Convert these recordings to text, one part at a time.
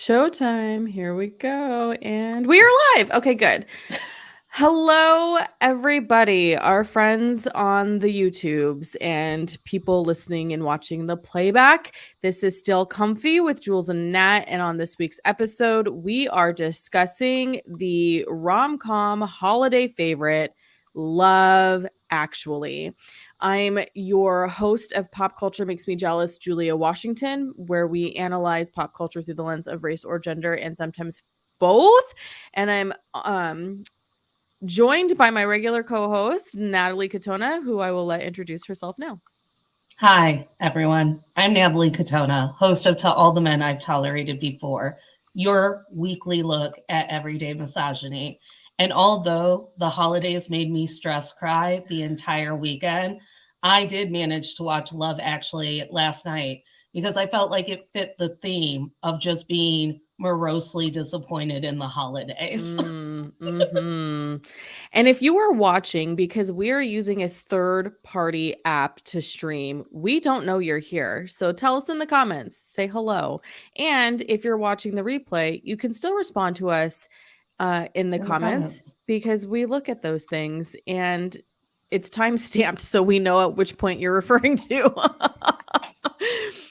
Showtime. Here we go. And we are live. Okay, good. Hello, everybody, our friends on the YouTubes and people listening and watching the playback. This is Still Comfy with Jules and Nat. And on this week's episode, we are discussing the RomCom holiday favorite, Love Actually. I'm your host of Pop Culture Makes Me Jealous, Julia Washington, where we analyze pop culture through the lens of race or gender and sometimes both. And I'm joined by my regular co-host, Natalie Katona, who I will let introduce herself now. Hi, everyone. I'm Natalie Katona, host of To All the Men I've Tolerated Before, your weekly look at everyday misogyny. And although the holidays made me stress cry the entire weekend, I did manage to watch Love Actually last night because I felt like it fit the theme of just being morosely disappointed in the holidays. Mm-hmm. And if you are watching, because we're using a third-party app to stream, we don't know you're here. So tell us in the comments, say hello. And if you're watching the replay, you can still respond to us in the comments because we look at those things and it's time stamped so we know at which point you're referring to.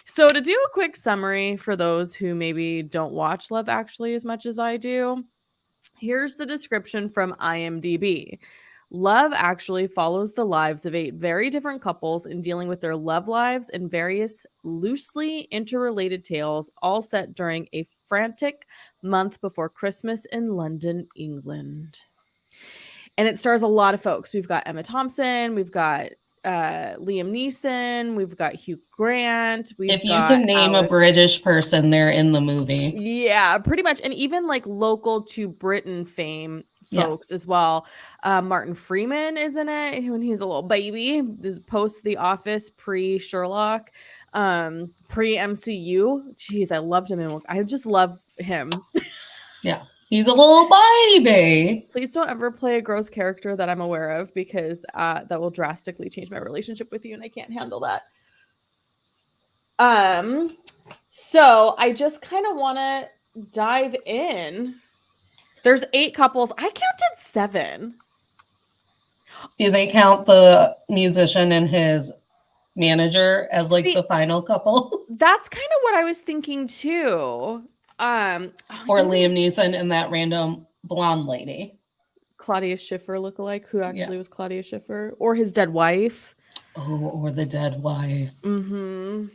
So to do a quick summary for those who maybe don't watch Love Actually as much as I do, here's the description from IMDb. Love Actually follows the lives of 8 very different couples in dealing with their love lives and various loosely interrelated tales, all set during a frantic month before Christmas in London, England. And it stars a lot of folks. We've got Emma Thompson, we've got Liam Neeson, we've got Hugh Grant. If you can name a British person, they're in the movie. Yeah, pretty much. And even like local to Britain fame folks as well. Martin Freeman is in it when he's a little baby. This post The Office, pre-Sherlock, pre-MCU. Jeez, I loved him. I just love him. Yeah. He's a little baby. Please don't ever play a gross character that I'm aware of because that will drastically change my relationship with you and I can't handle that. So I just kind of want to dive in. There's 8 couples. I counted 7. Do they count the musician and his manager as like the final couple? That's kind of what I was thinking too. Or Liam Neeson and that random blonde lady. Claudia Schiffer lookalike, who actually was Claudia Schiffer, or his dead wife. Oh, or the dead wife. Mm-hmm.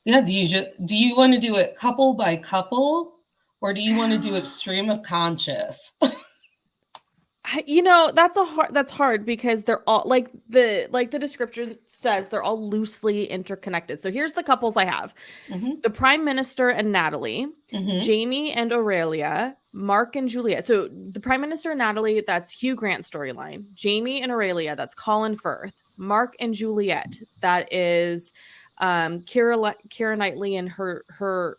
Yeah, do you want to do it couple by couple, or do you want to do extreme of conscious? You know, that's hard because they're all like the description says they're all loosely interconnected. So here's the couples I have. Mm-hmm. The Prime Minister and Natalie, mm-hmm. Jamie and Aurelia, Mark and Juliet. So the Prime Minister and Natalie, that's Hugh Grant's storyline. Jamie and Aurelia, that's Colin Firth. Mark and Juliet, that is Keira Knightley and her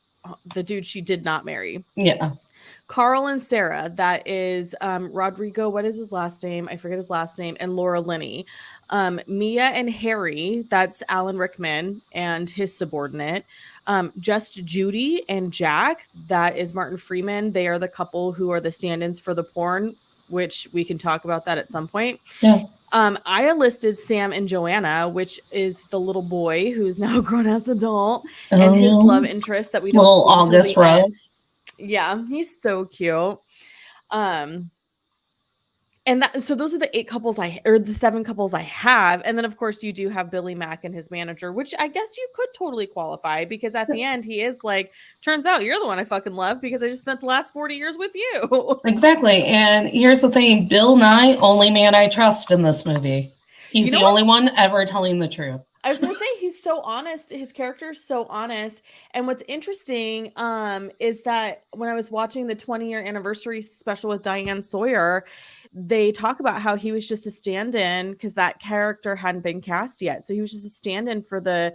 the dude she did not marry. Yeah. Carl and Sarah, that is Rodrigo, what is his last name? I forget his last name, and Laura Linney. Mia and Harry, that's Alan Rickman and his subordinate. Just Judy and Jack, that is Martin Freeman. They are the couple who are the stand-ins for the porn, which we can talk about that at some point. Yeah. I listed Sam and Joanna, which is the little boy who's now grown as an adult, and his love interest that we don't little August Rose. Yeah, he's so cute. And so those are the 8 couples the 7 couples I have. And then of course you do have Billy Mack and his manager, which I guess you could totally qualify because at the end he is like, turns out you're the one I fucking love because I just spent the last 40 years with you. Exactly. And here's the thing, Bill Nye, only man I trust in this movie. He's the only one ever telling the truth. I was going to say, he's so honest. His character is so honest. And what's interesting is that when I was watching the 20-year anniversary special with Diane Sawyer, they talk about how he was just a stand-in because that character hadn't been cast yet. So he was just a stand-in for the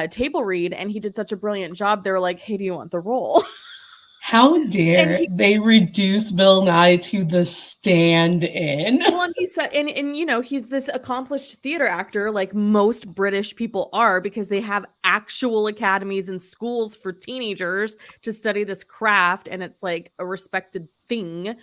table read, and he did such a brilliant job. They were like, hey, do you want the role? How dare they reduce Bill Nye to the stand-in? Well, and he's and you know, he's this accomplished theater actor like most British people are, because they have actual academies and schools for teenagers to study this craft, and it's like a respected thing.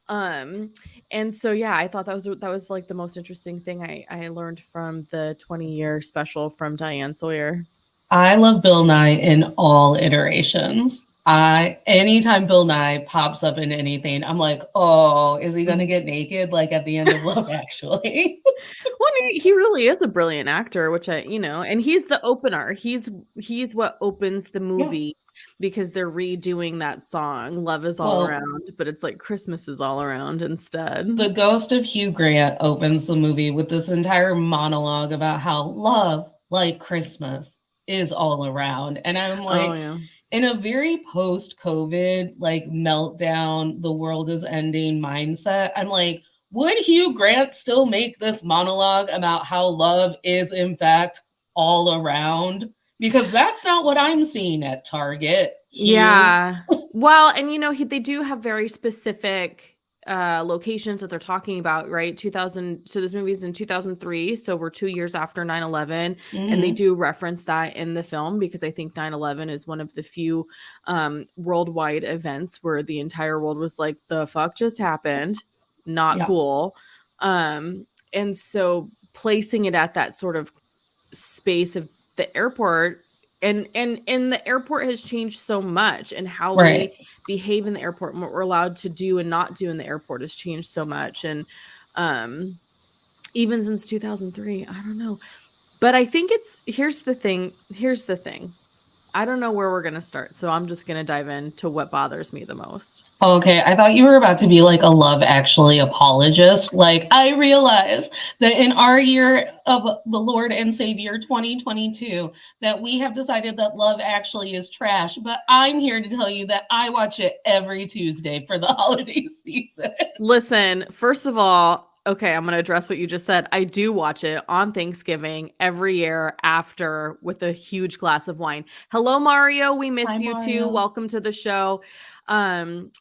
um and so yeah, I thought that was like the most interesting thing I learned from the 20-year special from Diane Sawyer. I love Bill Nye in all iterations. Anytime Bill Nye pops up in anything, I'm like, oh, is he gonna get naked like at the end of Love Actually? Well, I mean, he really is a brilliant actor, which and he's the opener. He's what opens the Yeah. movie, because they're redoing that song "Love Is All Well, Around," but it's like Christmas is all around instead. the ghost of Hugh Grant opens the movie with this entire monologue about how love, like Christmas, is all around. And I'm Oh like, yeah. in a very post-COVID, like meltdown, the world is ending mindset, I'm like, would Hugh Grant still make this monologue about how love is in fact all around? Because that's not what I'm seeing at Target, Hugh. Yeah. Well, and they do have very specific locations that they're talking about, right? 2000, so this movie's in 2003, so we're 2 years after 9/11, and they Mm-hmm. do reference that in the film, because I think 9/11 is one of the few worldwide events where the entire world was like, the fuck just happened? Not Yeah, cool. And so placing it at that sort of space of the airport, and the airport has changed so much, and how right. we behave in the airport and what we're allowed to do and not do in the airport has changed so much. And um even since 2003, I don't know, but I think here's the thing. I don't know where we're going to start, so I'm just going to dive into what bothers me the most. Okay, I thought you were about to be like a Love Actually apologist. Like, I realize that in our year of the Lord and Savior 2022, that we have decided that Love Actually is trash. But I'm here to tell you that I watch it every Tuesday for the holiday season. Listen, first of all, okay, I'm going to address what you just said. I do watch it on Thanksgiving every year after, with a huge glass of wine. Hello, Mario. We miss Hi, you too. Mario. Welcome to the show. Um,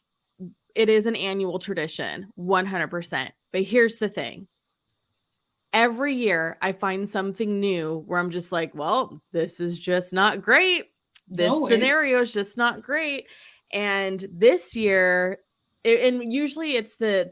it is an annual tradition, 100%. But here's the thing. Every year I find something new where I'm just like, well, this is just not great. This No, scenario is just not great. And this year, and usually it's the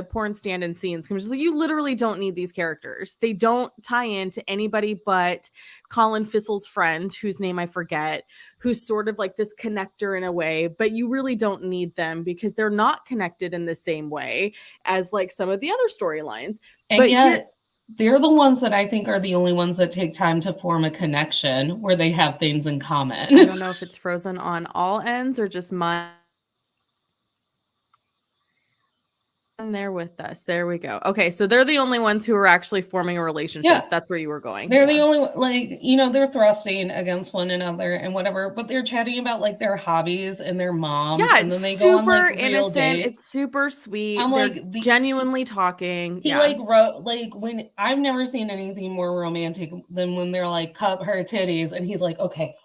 porn stand-in scenes. I'm just like, you literally don't need these characters. They don't tie into anybody but Colin Fissel's friend, whose name I forget, who's sort of like this connector in a way, but you really don't need them because they're not connected in the same way as like some of the other storylines. and But here, yet they're the ones that I think are the only ones that take time to form a connection where they have things in I common. don't know if it's frozen on all ends or just mine. There with us. There we go. Okay, so they're the only ones who are actually forming a relationship. Yeah. That's where you were going. They're Yeah. the only like, they're thrusting against one another and whatever, but they're chatting about like their hobbies and their moms, Yeah, and it's then they go on like super real innocent. dates. It's super sweet. I'm They're like, genuinely talking. he Yeah. like wrote like, when I've never seen anything more romantic than when they're like, cup her titties, and he's like, okay.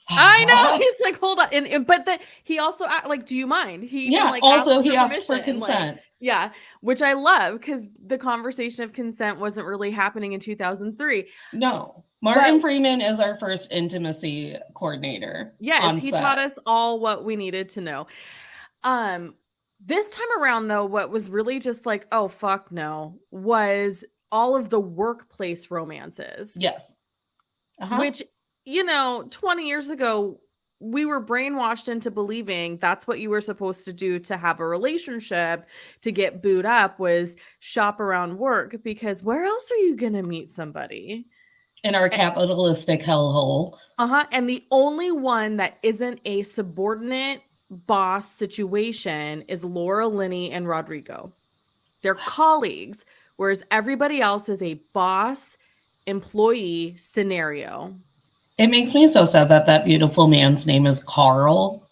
I know. He's like, hold on. But he also like, do you mind? He even Yeah. like Also, asks he for asked for permission. Like, consent. yeah, which I love, because the conversation of consent wasn't really happening in 2003. No. Martin But Freeman is our first intimacy coordinator. yes, On he set. taught us all what we needed to know. This time around, though, what was really just like, oh fuck no, was all of the workplace romances. Yes. Which, 20 years ago, we were brainwashed into believing that's what you were supposed to do to have a relationship, to get booed up, was shop around work, because where else are you gonna meet somebody? In our capitalistic hellhole. And the only one that isn't a subordinate boss situation is Laura Linney and Rodrigo. They're colleagues, whereas everybody else is a boss employee scenario. It makes me so sad that that beautiful man's name is Carl.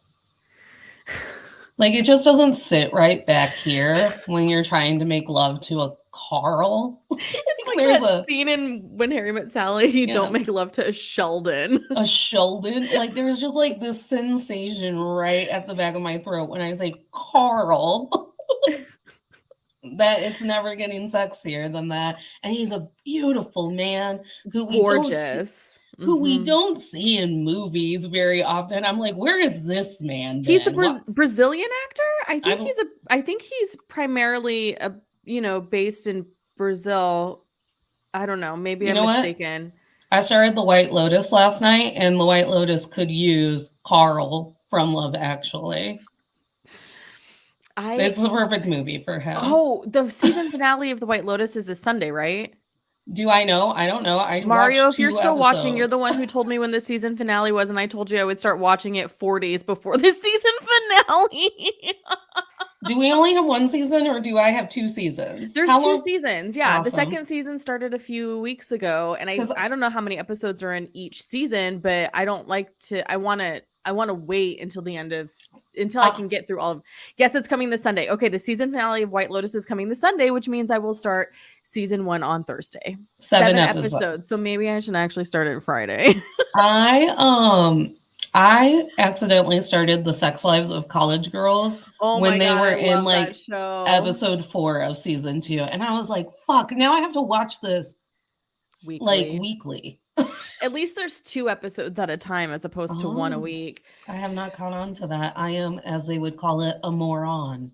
Like, it just doesn't sit right back here when you're trying to make love to a Carl. It's like There's that scene in When Harry Met Sally, you don't make love to a Sheldon. a Sheldon. Like, there's just like this sensation right at the back of my throat when I say Carl. that it's never getting sexier than that. And he's a beautiful man who we don't see, Gorgeous. who we Hmm. don't see in movies very often. I'm like, where has this man He's a been? What Brazilian actor. I I think he's primarily based in Brazil. I don't know. Maybe you I'm know what? mistaken. I started The White Lotus last night, and The White Lotus could use Carl from Love Actually. I It's the perfect movie for him. Oh, the season finale of The White Lotus is a Sunday, right? Do I know? I don't know. I Mario, watched if you're two still watching, you're the episodes. one who told me when the season finale was, and I told you I would start watching it 4 days before the season finale. Do we only have one season or do I have two seasons? There's How two long? seasons. Yeah, the Awesome. second season started a few weeks ago, and Because I don't know how many episodes are in each season, but I don't like to. I want to wait until the end of until I uh, can get through all of. Yes, it's coming this Sunday. Okay, the season finale of White Lotus is coming this Sunday, which means I will start season 1 on Thursday. seven Seven episodes. episodes, so maybe I should actually start it Friday. I accidentally started The Sex Lives of College Girls Oh when my they god, were I in love that like show. episode 4 of season 2, and I was like, "Fuck!" Now I have to watch this like Weekly. weekly. At least there's 2 episodes at a time as opposed to one a Oh, week. I have not caught on to that. I am, as they would call it, a moron.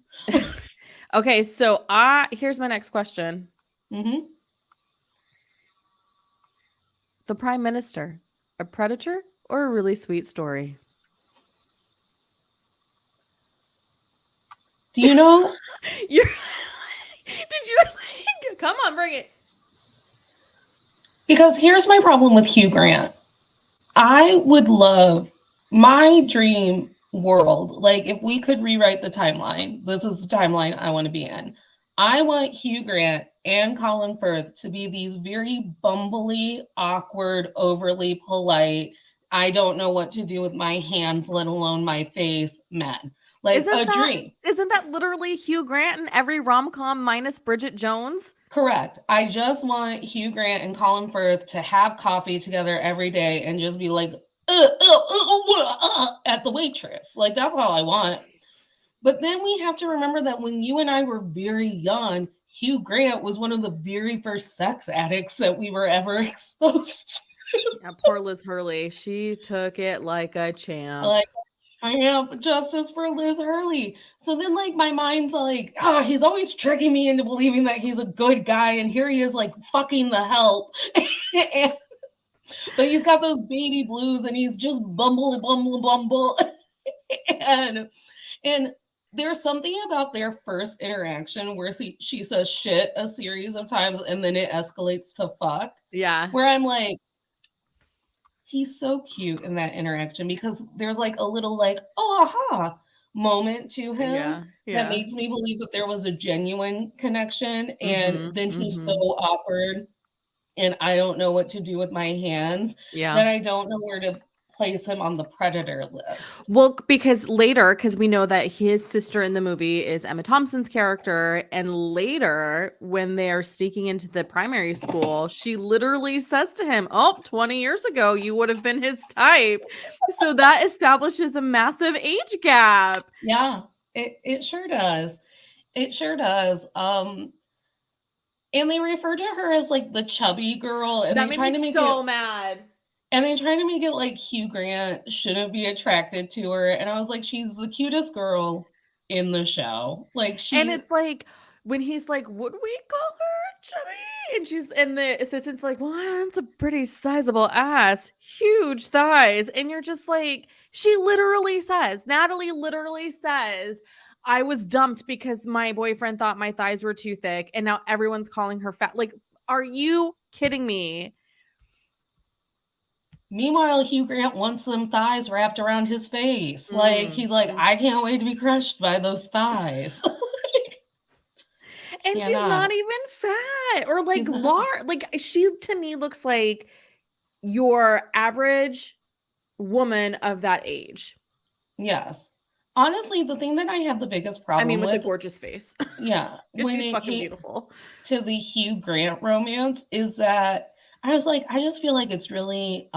Okay, so here's my next question. Hmm. The Prime Minister, a predator or a really sweet story? Do you know? You're Did you come on, bring it. Because here's my problem with Hugh Grant. I would love my dream world. Like, if we could rewrite the timeline, this is the timeline I want to be in. I want Hugh Grant and Colin Firth to be these very bumbly, awkward, overly polite, I don't know what to do with my hands, let alone my face men. Like a dream. Isn't that literally Hugh Grant in every rom-com minus Bridget Jones? Correct. I just want Hugh Grant and Colin Firth to have coffee together every day and just be like, at the waitress. Like, that's all I want. But then we have to remember that when you and I were very young, Hugh Grant was one of the very first sex addicts that we were ever exposed to. Yeah, poor Liz Hurley. She took it like a champ. Like, I have justice for Liz Hurley. So then, like, my mind's like, oh, he's always tricking me into believing that he's a good guy. And here he is, like, fucking the help. And, but he's got those baby blues and he's just bumble. and there's something about their first interaction where she says shit a series of times and then it escalates to fuck. Yeah. Where I'm like, he's so cute in that interaction because there's like a little like, oh, aha moment to him that makes me believe that there was a genuine connection. And then he's so awkward and I don't know what to do with my hands that I don't know where to place him on the predator list. Well, because we know that his sister in the movie is Emma Thompson's character, and later when they're sneaking into the primary school, she literally says to him, "Oh, 20 years ago, you would have been his type." So that establishes a massive age gap. Yeah, it sure does. It sure does. And they refer to her as like the chubby girl, and that they try to make so it mad. And they try to make it like Hugh Grant shouldn't be attracted to her. And I was like, she's the cutest girl in the show. Like And it's like when he's like, "Would we call her chubby?" And the assistant's like, "Well, that's a pretty sizable ass, huge thighs." And you're just like, Natalie literally says, "I was dumped because my boyfriend thought my thighs were too thick, and now everyone's calling her fat." Like, are you kidding me? Meanwhile, Hugh Grant wants some thighs wrapped around his face. Like, he's like, I can't wait to be crushed by those thighs. And she's not even fat or like large. Like, she to me looks like your average woman of that age. Yes. Honestly, the thing that I had the biggest problem with the gorgeous face. Yeah. When she's fucking beautiful. To the Hugh Grant romance is that I was like, I just feel like it's really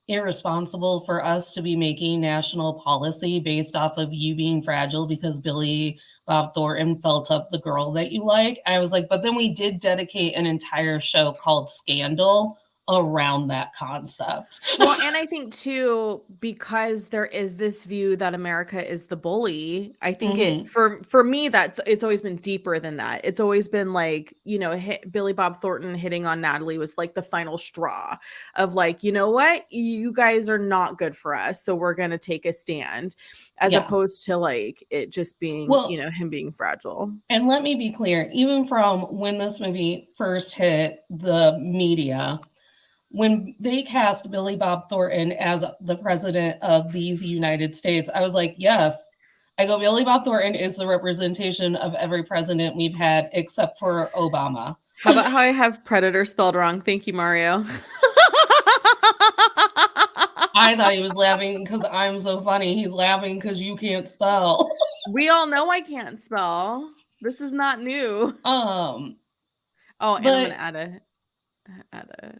irresponsible for us to be making national policy based off of you being fragile because Billy Bob Thornton felt up the girl that you like. I was like, but then we did dedicate an entire show called Scandal around that concept. Well, and I think too, because there is this view that America is the bully, I think it for me it's always been deeper than that. It's always been like, Billy Bob Thornton hitting on Natalie was like the final straw of like, you know what, you guys are not good for us, so we're gonna take a stand, as opposed to like it just being, him being fragile. And let me be clear, even from when this movie first hit the media, when they cast Billy Bob Thornton as the president of these United States, I was like, yes. I go, Billy Bob Thornton is the representation of every president we've had except for Obama. How about how I have predator spelled wrong? Thank you, Mario. I thought he was laughing because I'm so funny. He's laughing because you can't spell. We all know I can't spell. This is not new. And I'm gonna add a.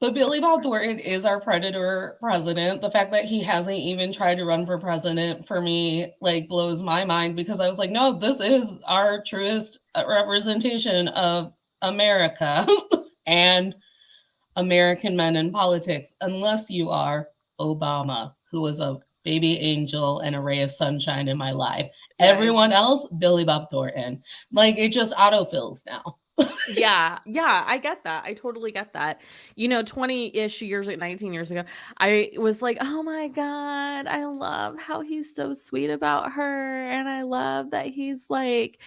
But Billy Bob Thornton is our predator president. The fact that he hasn't even tried to run for president for me like blows my mind, because I was like, no, this is our truest representation of America and American men in politics, unless you are Obama, who was a baby angel and a ray of sunshine in my life. Right. Everyone else, Billy Bob Thornton. Like, it just autofills now. Yeah, I get that. I totally get that. 20-ish years, 19 years ago, I was like, oh my God, I love how he's so sweet about her. And I love that he's like,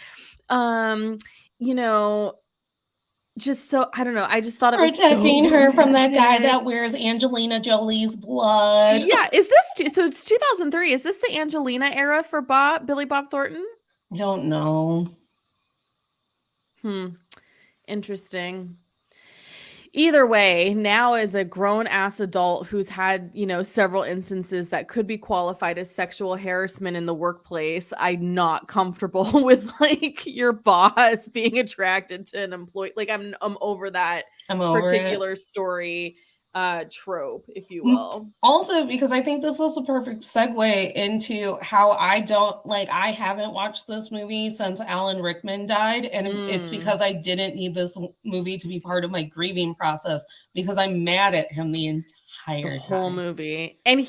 just so, I don't know. I just thought it was protecting her from that guy that wears Angelina Jolie's blood. Yeah. Is this, so it's 2003. Is this the Angelina era for Billy Bob Thornton? I don't know. Interesting. Either way, now as a grown-ass adult who's had, several instances that could be qualified as sexual harassment in the workplace, I'm not comfortable with like your boss being attracted to an employee. Like I'm over that particular story trope, if you will. Also, because I think this is a perfect segue into how I haven't watched this movie since Alan Rickman died, and it's because I didn't need this movie to be part of my grieving process, because I'm mad at him the whole movie. And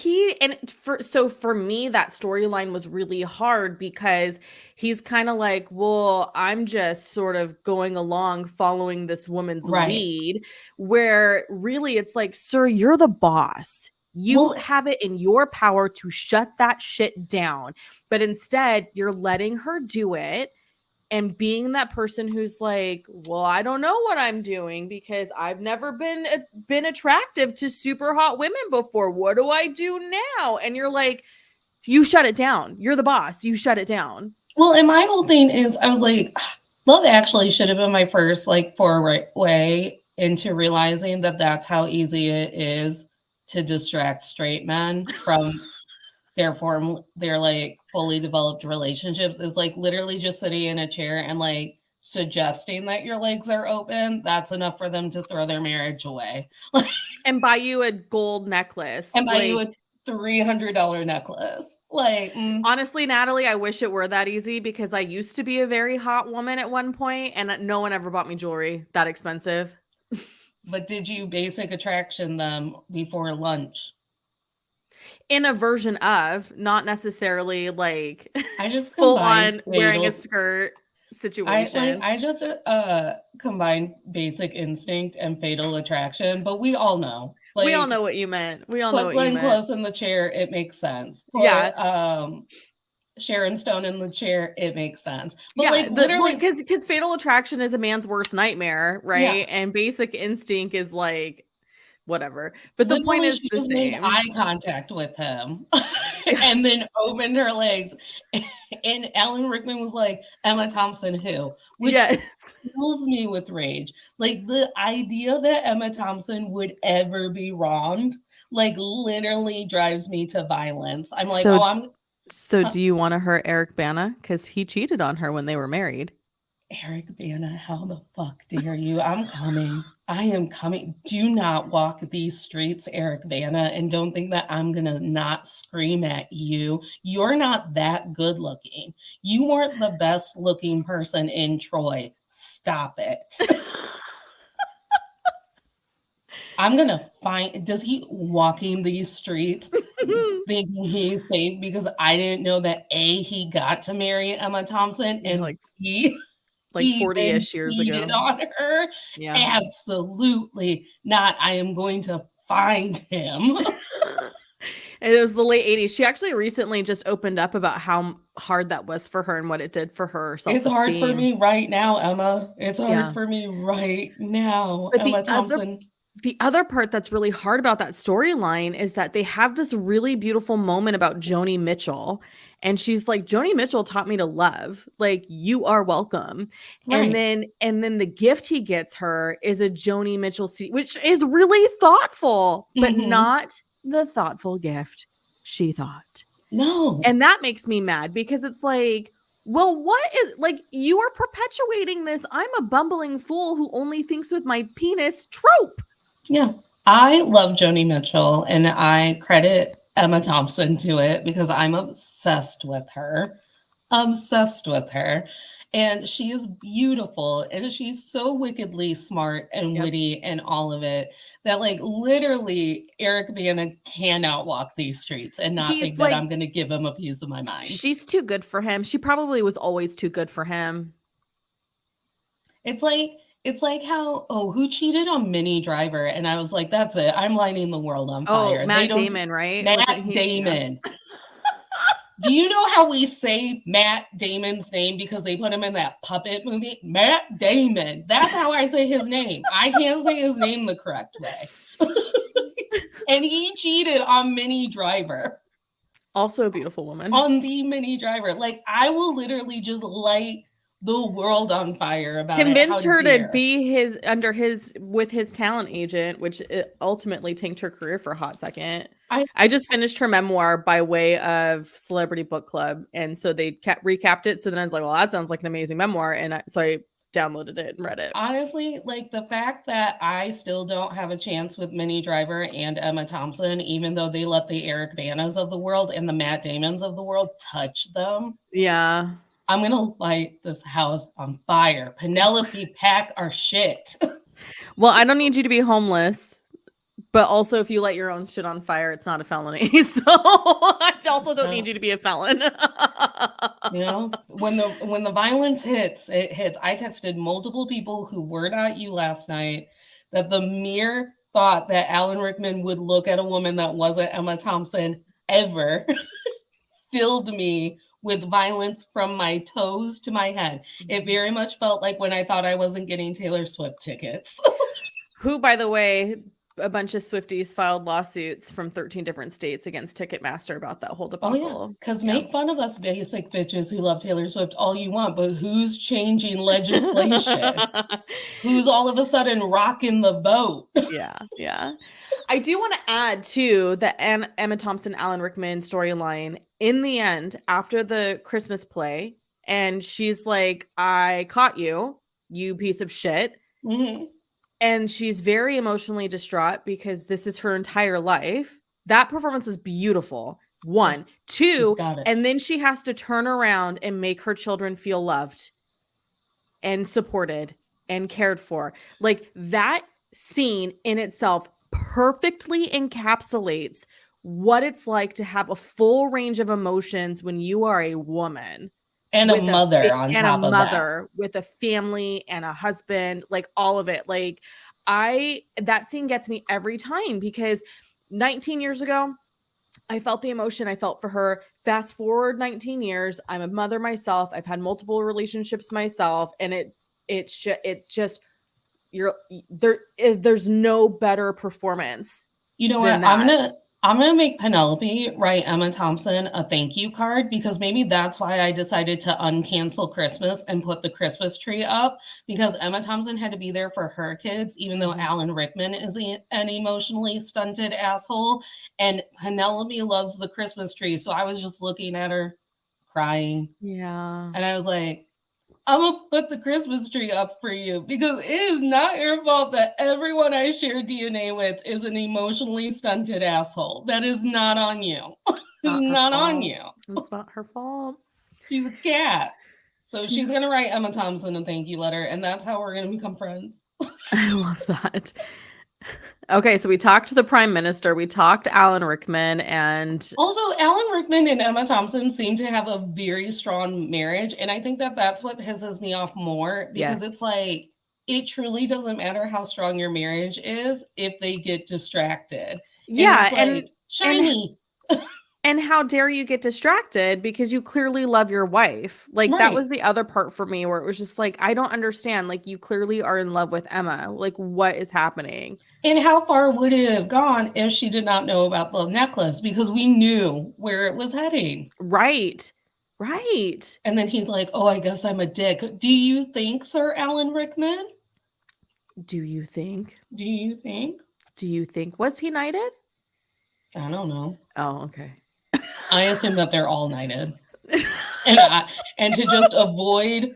for me, that storyline was really hard, because he's kind of like, well, I'm just sort of going along following this woman's lead, where really it's like, sir, you're the boss. You have it in your power to shut that shit down. But instead, you're letting her do it. And being that person who's like, well, I don't know what I'm doing, because I've never been attractive to super hot women before. What do I do now? And you're like, you shut it down. You're the boss. You shut it down. Well, and my whole thing is, I was like, Love Actually should have been my first like foray into realizing that that's how easy it is to distract straight men from their like fully developed relationships, is like literally just sitting in a chair and like suggesting that your legs are open. That's enough for them to throw their marriage away. And buy you a gold necklace. And buy you a $300 necklace. Like, honestly, Natalie, I wish it were that easy, because I used to be a very hot woman at one point, and no one ever bought me jewelry that expensive. But did you basic attraction them before lunch? In a version of, not necessarily like I just full on wearing a skirt situation. I just combined Basic Instinct and Fatal Attraction, but we all know. Like, we all know what you meant. We all know what you meant. Glenn Close in the chair, it makes sense. Sharon Stone in the chair, it makes sense. But like literally, because Fatal Attraction is a man's worst nightmare, right? Yeah. And Basic Instinct is like whatever. But the point is, she made eye contact with him and then opened her legs. And Alan Rickman was like, Emma Thompson, who? Which fills me with rage. Like, the idea that Emma Thompson would ever be wronged, like, literally drives me to violence. I'm like, So do you want to hurt Eric Bana? Because he cheated on her when they were married. Eric Bana, how the fuck dare you? I'm coming. I am coming. Do not walk these streets, Eric Bana, and don't think that I'm going to not scream at you. You're not that good looking. You weren't the best looking person in Troy. Stop it. I'm going to find, does he walking these streets thinking he's safe because I didn't know that A, he got to marry Emma Thompson, Yeah, and B, like he then 40-ish years cheated ago. on her? Yeah. Absolutely not. I am going to find him. And it was the late 80s. She actually recently just opened up about how hard that was for her and what it did for her It's hard for self-esteem. me right now, Emma. It's hard Yeah. for me right now, But Emma Thompson. the other part that's really hard about that storyline is that they have this really beautiful moment about Joni Mitchell. And she's like, Joni Mitchell taught me to love. Like, you are welcome. Right. And then the gift he gets her is a Joni Mitchell CD, which is really thoughtful, but Mm-hmm. not the thoughtful gift she thought. No. And that makes me mad because it's like, well, what is like you are perpetuating this I'm a bumbling fool who only thinks with my penis trope. Yeah. I love Joni Mitchell and I credit Emma Thompson to it because I'm obsessed with her. Obsessed with her. And she is beautiful and she's so wickedly smart and Yep. witty and all of it that, like, literally Eric Bana cannot walk these streets and not He's think that like, I'm going to give him a piece of my mind. she's too good for him. She probably was always too good for him. It's like how, oh, who cheated on Minnie Driver? And I was like, that's it. I'm lighting the world on Oh, fire. They Matt don't. Damon, right? Wasn't Matt he? Yeah. Damon. Do you know how we say Matt Damon's name because they put him in that puppet movie? Matt Damon. That's how I say his name. I can't say his name the correct way. And he cheated on Minnie Driver. Also a beautiful woman. On the Minnie Driver. Like, I will literally just light the world on fire about Convinced it. her to be his under his with his talent agent, which ultimately tanked her career for a hot second. I just finished her memoir by way of Celebrity Book Club, and so they recapped it. So then I was like, well, that sounds like an amazing memoir, and so I downloaded it and read it. Honestly, like, the fact that I still don't have a chance with Minnie Driver and Emma Thompson, even though they let the Eric Banas of the world and the Matt Damons of the world touch them. Yeah. I'm going to light this house on fire. Penelope, pack our shit. Well, I don't need you to be homeless, but also if you light your own shit on fire, it's not a felony. So I also don't need you to be a felon. You know, when the violence hits, it hits. I texted multiple people who were not you last night that the mere thought that Alan Rickman would look at a woman that wasn't Emma Thompson ever filled me with violence from my toes to my head. It very much felt like when I thought I wasn't getting Taylor Swift tickets. Who, by the way, a bunch of Swifties filed lawsuits from 13 different states against Ticketmaster about that whole debacle. Oh, yeah. Because make fun of us basic bitches who love Taylor Swift all you want, but who's changing legislation? Who's all of a sudden rocking the boat? Yeah. I do want to add, too, the Emma Thompson, Alan Rickman storyline. In the end, after the Christmas play, and she's like, I caught you, you piece of shit. Mm-hmm. And she's very emotionally distraught because this is her entire life. That performance was beautiful. One. Two, and then she has to turn around and make her children feel loved and supported and cared for. Like, that scene in itself perfectly encapsulates what it's like to have a full range of emotions when you are a woman. And a mother on top of that. With a family and a husband, like all of it. Like, that scene gets me every time because 19 years ago, I felt the emotion I felt for her. Fast forward 19 years, I'm a mother myself. I've had multiple relationships myself, and it's just there's no better performance. You know what? I'm gonna make Penelope write Emma Thompson a thank you card because maybe that's why I decided to uncancel Christmas and put the Christmas tree up, because Emma Thompson had to be there for her kids, even though Alan Rickman is an emotionally stunted asshole, and Penelope loves the Christmas tree. So I was just looking at her crying. Yeah. And I was like, I'm going to put the Christmas tree up for you because it is not your fault that everyone I share DNA with is an emotionally stunted asshole. That is not on you. It's not on you. It's not her fault. She's a cat. So she's going to write Emma Thompson a thank you letter, and that's how we're going to become friends. I love that. Okay, so we talked to the Prime Minister, we talked to Alan Rickman, and also Alan Rickman and Emma Thompson seem to have a very strong marriage, and I think that that's what pisses me off more because it's like it truly doesn't matter how strong your marriage is if they get distracted. Yeah, and it's like, shiny. And how dare you get distracted because you clearly love your wife. Like Right. that was the other part for me where it was just like, I don't understand. Like you clearly are in love with Emma. Like what is happening? And how far would it have gone if she did not know about the necklace? Because we knew where it was heading. Right. Right. And then he's like, oh, I guess I'm a dick. Do you think, Sir Alan Rickman? Do you think? Do you think? Do you think? Was he knighted? I don't know. Oh, okay. I assume that they're all knighted. and to just avoid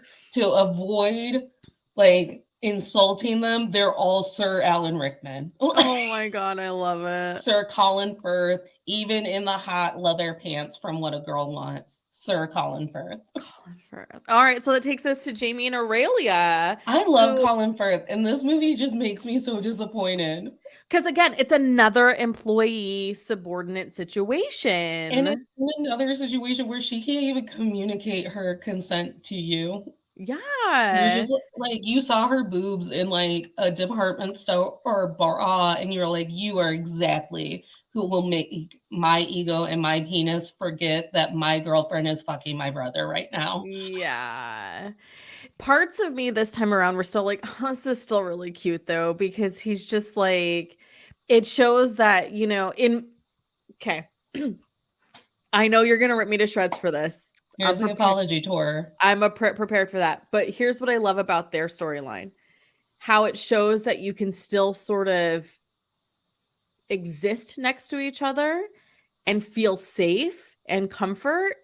like insulting them, they're all Sir Alan Rickman. Oh my God, I love it. Sir Colin Firth, even in the hot leather pants from What a Girl Wants. Sir Colin Firth. All right, so that takes us to Jamie and Aurelia. I love Colin Firth, and this movie just makes me so disappointed. Because again, it's another employee subordinate situation. And it's another situation where she can't even communicate her consent to you. Yeah. You're just like, you saw her boobs in like a department store or bra, and you're like, you are exactly who will make my ego and my penis forget that my girlfriend is fucking my brother right now. Yeah. Parts of me this time around were still like, oh, this is still really cute though, because he's just like, it shows that, you know, okay. I know you're going to rip me to shreds for this. Here's the apology tour. I'm prepared for that. But here's what I love about their storyline. How it shows that you can still sort of exist next to each other and feel safe and comfort.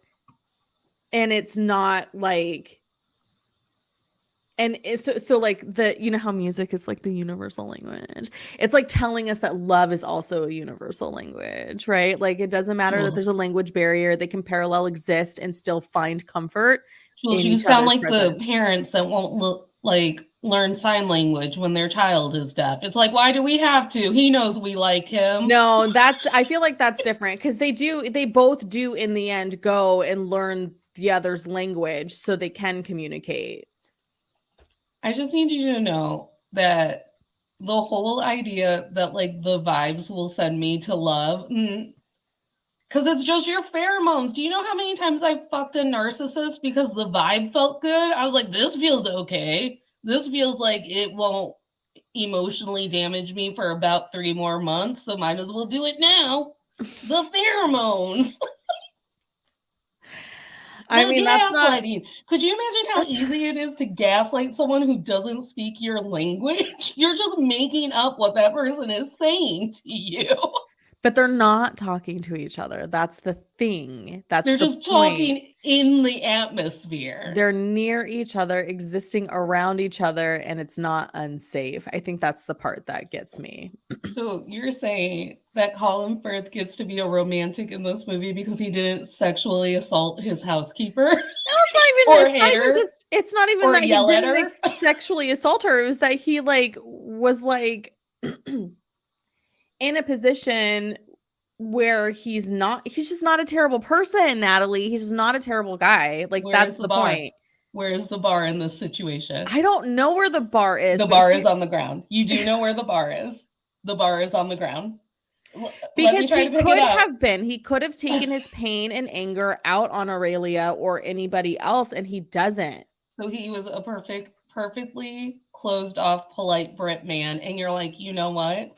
And it's not like, and so like the, you know how music is like the universal language. It's like telling us that love is also a universal language, right? Like it doesn't matter that there's a language barrier. They can parallel exist and still find comfort. Well, you sound like the parents that won't learn sign language when their child is deaf. It's like, why do we have to? He knows we like him. No, I feel like that's different because they both do in the end go and learn the other's language so they can communicate. I just need you to know that the whole idea that like the vibes will send me to love, because it's just your pheromones. Do you know how many times I fucked a narcissist because the vibe felt good? I was like, this feels okay. This feels like it won't emotionally damage me for about 3 more months, so might as well do it now. The pheromones. I mean, gaslighting. Could you imagine how easy it is to gaslight someone who doesn't speak your language? You're just making up what that person is saying to you. But they're not talking to each other. That's the thing. They're just talking in the atmosphere. They're near each other, existing around each other, and it's not unsafe. I think that's the part that gets me. So you're saying that Colin Firth gets to be a romantic in this movie because he didn't sexually assault his housekeeper? No, it's not even that he didn't sexually assault her. It was that he was in a position where he's just not a terrible person, Natalie. He's just not a terrible guy. Like, that's the point. Where's the bar in this situation? I don't know where the bar is. The bar is on the ground. You do know where the bar is. The bar is on the ground. Because he could have taken his pain and anger out on Aurelia or anybody else, and he doesn't. So he was a perfectly closed off, polite Brit man, and you're like, you know what?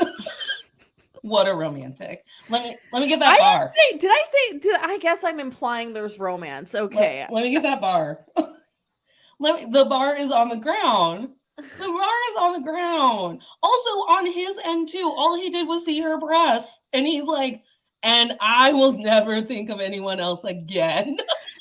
What a romantic. Let me get that bar. I guess I'm implying there's romance. Okay. Let me get that bar. The bar is on the ground. The bar is on the ground. Also on his end too. All he did was see her breasts. And he's like, and I will never think of anyone else again.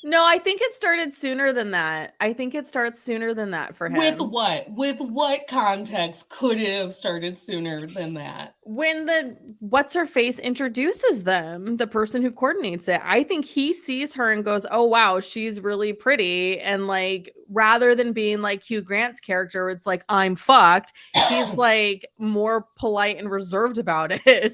No, I think it started sooner than that. I think it starts sooner than that for With him. what? With what context could it have started sooner than that? When the what's her face introduces them, the person who coordinates it, I think he sees her and goes, "Oh wow, she's really pretty." And like rather than being like Hugh Grant's character, it's like I'm fucked. He's like more polite and reserved about it.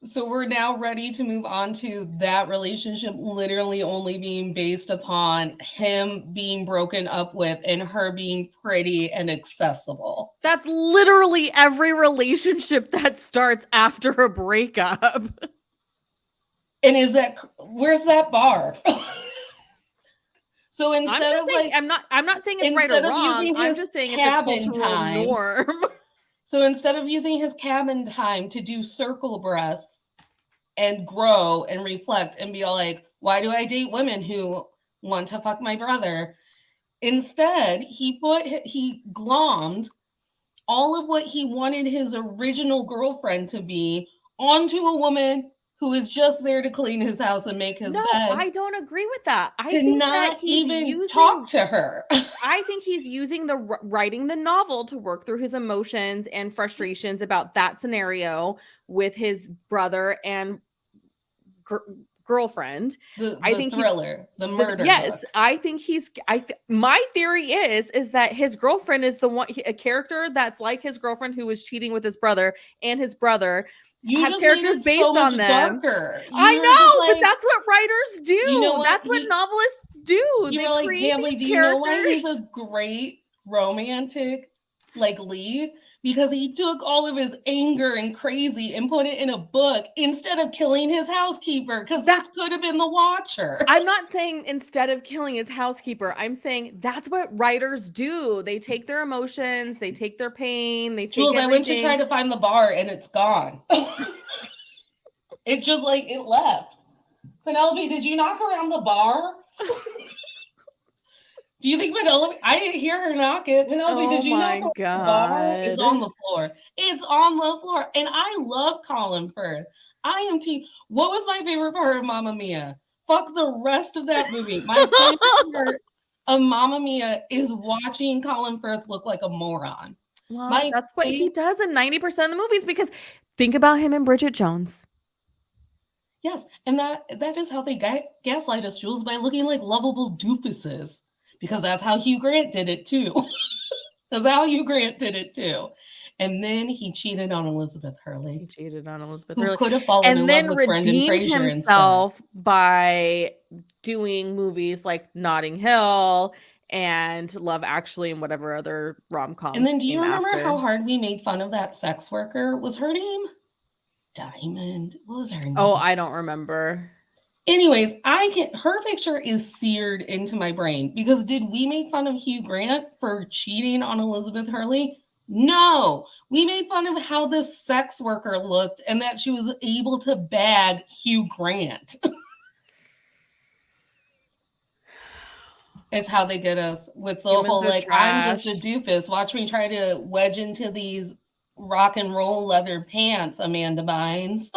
So we're now ready to move on to that relationship literally only being based upon him being broken up with and her being pretty and accessible. That's literally every relationship that starts after a breakup. And where's that bar? So instead of saying, like, I'm not saying it's right or wrong. I'm just saying it's a cultural norm. So instead of using his cabin time to do circle breaths and grow and reflect and be all like, why do I date women who want to fuck my brother? Instead, he glommed all of what he wanted his original girlfriend to be onto a woman who is just there to clean his house and make his bed. I don't agree with that. I to think not that he's even talk to her. I think he's using the writing the novel to work through his emotions and frustrations about that scenario with his brother and girlfriend. I think thriller, the murder. Yes, book. I think my theory is that his girlfriend is the one, a character that's like his girlfriend who was cheating with his brother, and his brother have characters based so on them. Darker. I know, but that's what writers do. You know what? That's what novelists do. They like, create these do you know why he's a great romantic lead? Because he took all of his anger and crazy and put it in a book instead of killing his housekeeper, because that could have been The Watcher. I'm not saying instead of killing his housekeeper. I'm saying that's what writers do. They take their emotions, they take their pain, they take Jules, I went to try to find the bar and it's gone. It's just like it left. Penelope, did you knock around the bar? Do you think Penelope? I didn't hear her knock it. Penelope, did you knock around the bar? It's on the floor. It's on the floor. And I love Colin Firth. I am team. What was my favorite part of Mamma Mia? Fuck the rest of that movie. My favorite part of Mamma Mia is watching Colin Firth look like a moron. Well, that's what he does in 90% of the movies, because think about him and Bridget Jones. Yes, and that is how they gaslight us, Jules, by looking like lovable doofuses. Because that's how Hugh Grant did it too. And then he cheated on Elizabeth Hurley. Who could have fallen in love with Brendan Fraser himself by doing movies like Notting Hill and Love Actually and whatever other rom-coms. And then do you remember how hard we made fun of that sex worker? Was her name Diamond? What was her name? Oh, I don't remember. Anyways, her picture is seared into my brain, because did we make fun of Hugh Grant for cheating on Elizabeth Hurley? No, we made fun of how this sex worker looked and that she was able to bag Hugh Grant. It's how they get us with the whole like, trash. I'm just a doofus. Watch me try to wedge into these rock and roll leather pants, Amanda Bynes.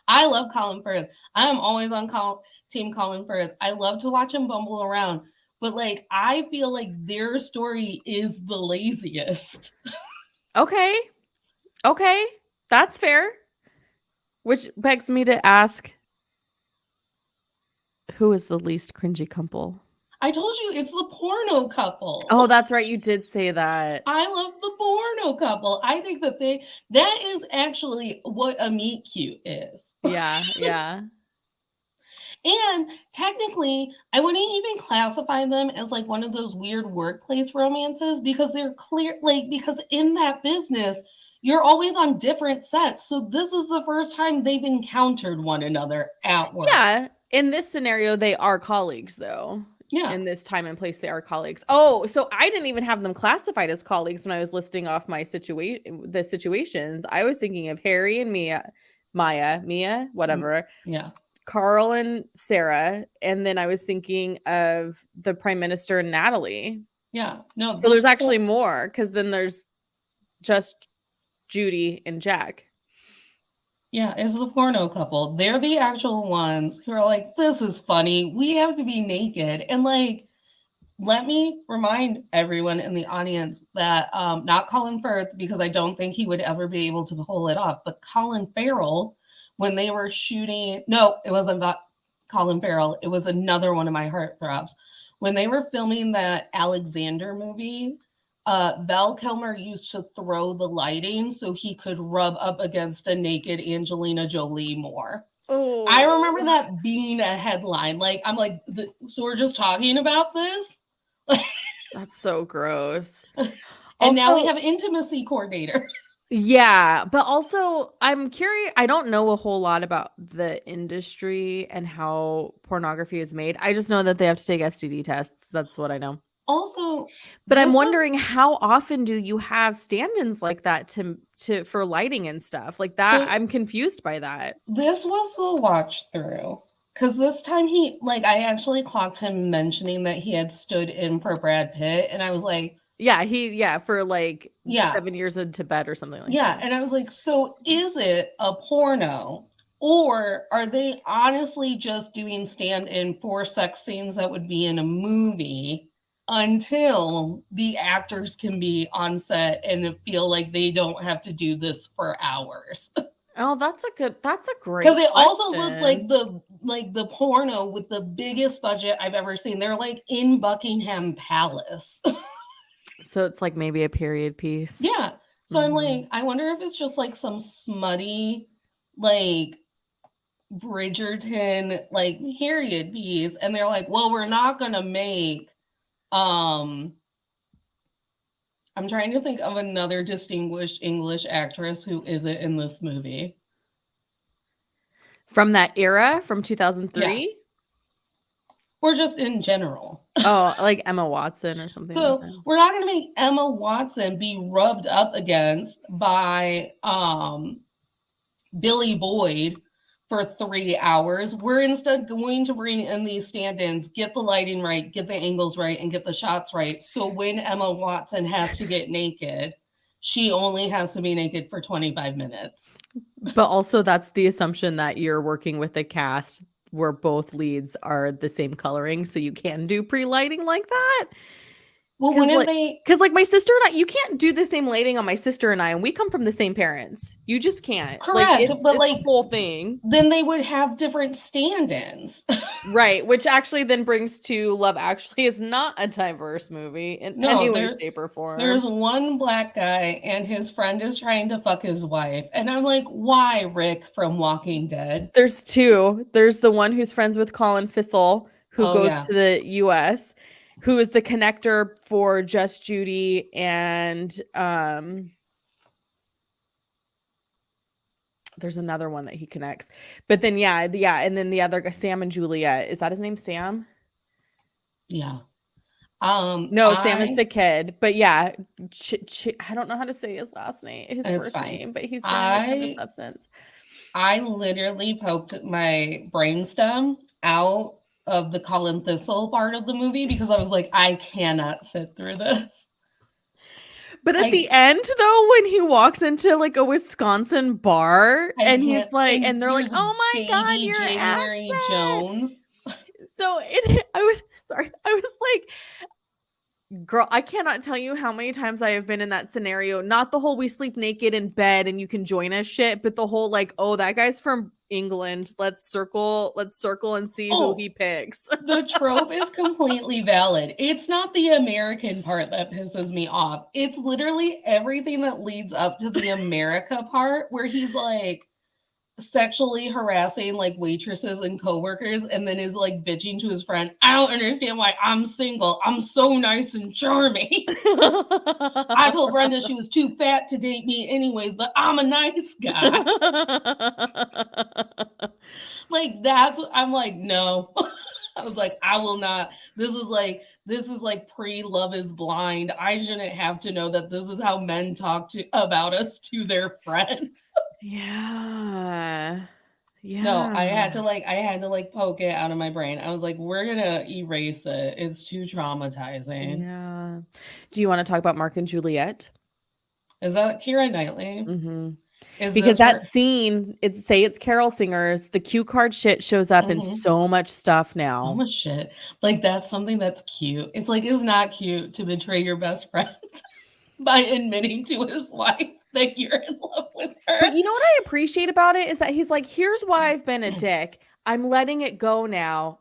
I love Colin Firth. I am always on Team Colin Firth. I love to watch him bumble around. But like, I feel like their story is the laziest. Okay. That's fair. Which begs me to ask, who is the least cringy couple? I told you it's the porno couple. Oh, that's right. You did say that. I love the porno couple. I think that is actually what a meet cute is. Yeah. And technically, I wouldn't even classify them as like one of those weird workplace romances, because they're clear, because in that business, you're always on different sets. So this is the first time they've encountered one another at work. Yeah. In this scenario, they are colleagues, though. Yeah. In this time and place, they are colleagues. Oh, so I didn't even have them classified as colleagues when I was listing off the situations. I was thinking of Harry and Mia, whatever. Yeah. Carl and Sarah. And then I was thinking of the Prime Minister and Natalie. Yeah. No. So there's actually more, because then there's just Judy and Jack. Yeah, it's the porno couple. They're the actual ones who are like, this is funny. We have to be naked. And like, let me remind everyone in the audience that not Colin Firth, because I don't think he would ever be able to pull it off, but Colin Farrell, when they were shooting, no, it wasn't about Colin Farrell. It was another one of my heartthrobs. When they were filming that Alexander movie, Val Kilmer used to throw the lighting so he could rub up against a naked Angelina Jolie more. I remember Oh, that being a headline. Like, I'm like, so we're just talking about this? that's so gross. And now we Also, have intimacy coordinator. yeah, but also I'm curious. I don't know a whole lot about the industry and how pornography is made. I just know that they have to take STD tests. That's what I know. Also, But I'm this was wondering how often do you have stand-ins like that to for lighting and stuff? Like that, so I'm confused by that. this was a watch through. Cause this time I actually clocked him mentioning that he had stood in for Brad Pitt, and I was like, Yeah, for like yeah, 7 years in Tibet or something like yeah. that. And I was like, so is it a porno? Or are they honestly just doing stand in for sex scenes that would be in a movie until the actors can be on set and feel like they don't have to do this for hours? Oh, that's a Because great it also looked question. like the porno with the biggest budget I've ever seen. They're like in Buckingham Palace. So it's like maybe a period piece. Yeah. So I'm Mhm. like, I wonder if it's just like some smutty, like Bridgerton, like period piece. And they're like, well, we're not gonna make I'm trying to think of another distinguished English actress who isn't in this movie. From that era, from Yeah. 2003? Or just in general. Oh, like Emma Watson or something like So that. we're not going to make Emma Watson be rubbed up against by Billy Boyd for 3 hours. We're instead going to bring in these stand-ins, get the lighting right, get the angles right, and get the shots right. So when Emma Watson has to get naked, she only has to be naked for 25 minutes. But also that's the assumption that you're working with a cast where both leads are the same coloring, so you can do pre-lighting like that. Well, Cause wouldn't like, they? cause like my sister and I, you can't do the same lighting on my sister and I, and we come from the same parents. You just can't. Like Correct, but it's a like whole thing. then they would have different stand-ins. Right, which actually then brings to Love Actually is not a diverse movie in any No, way, shape, or there's form. one black guy and his friend is trying to fuck his wife. And I'm like, why, Rick from Walking Dead? There's two. There's the one who's friends with Colin Fissel, who Oh, goes yeah. to the US, who is the connector for Just Judy and there's another one that he connects. But then yeah, and then the other guy, Sam and Juliet. Is that his name, Sam? Yeah. No, Sam is I, the kid. But yeah, I don't know how to say his last name, his it's first fine. name, but he's very much have a I, substance. I literally poked my brainstem out of the Colin Thistle part of the movie because I was like, I cannot sit through this. But at I, the end, though, when he walks into like a Wisconsin bar I and he's can't. like, And and they're like, there's "Oh my God, baby your January accent!" Jones. So I was sorry, I was like, "Girl, I cannot tell you how many times I have been in that scenario. Not the whole we sleep naked in bed and you can join us shit, but the whole like, oh, that guy's from England. Let's circle and see who Oh, he picks." the trope is completely valid. It's not the American part that pisses me off. It's literally everything that leads up to the America part where he's like sexually harassing like waitresses and coworkers and then is like bitching to his friend. I don't understand why I'm single. I'm so nice and charming. I told Brenda she was too fat to date me anyways, but I'm a nice guy. Like that's what I'm like, no. I was like, I will not. This is like pre Love is Blind. I shouldn't have to know that this is how men talk to about us to their friends. Yeah. No, I Yeah. had to like poke it out of my brain. I was like, we're gonna erase it. It's too traumatizing. Yeah. Do you want to talk about Mark and Juliet? Is that Keira Knightley? Mhm. Is Because this that where? scene, it's Carol Singers, the cue card shit shows up in Mhm. so much stuff So now. much shit. Like that's something that's cute. It's like it's not cute to betray your best friend by admitting to his wife that you're in love with her. But you know what I appreciate about it is that he's like, here's why I've been a dick. I'm letting it go now.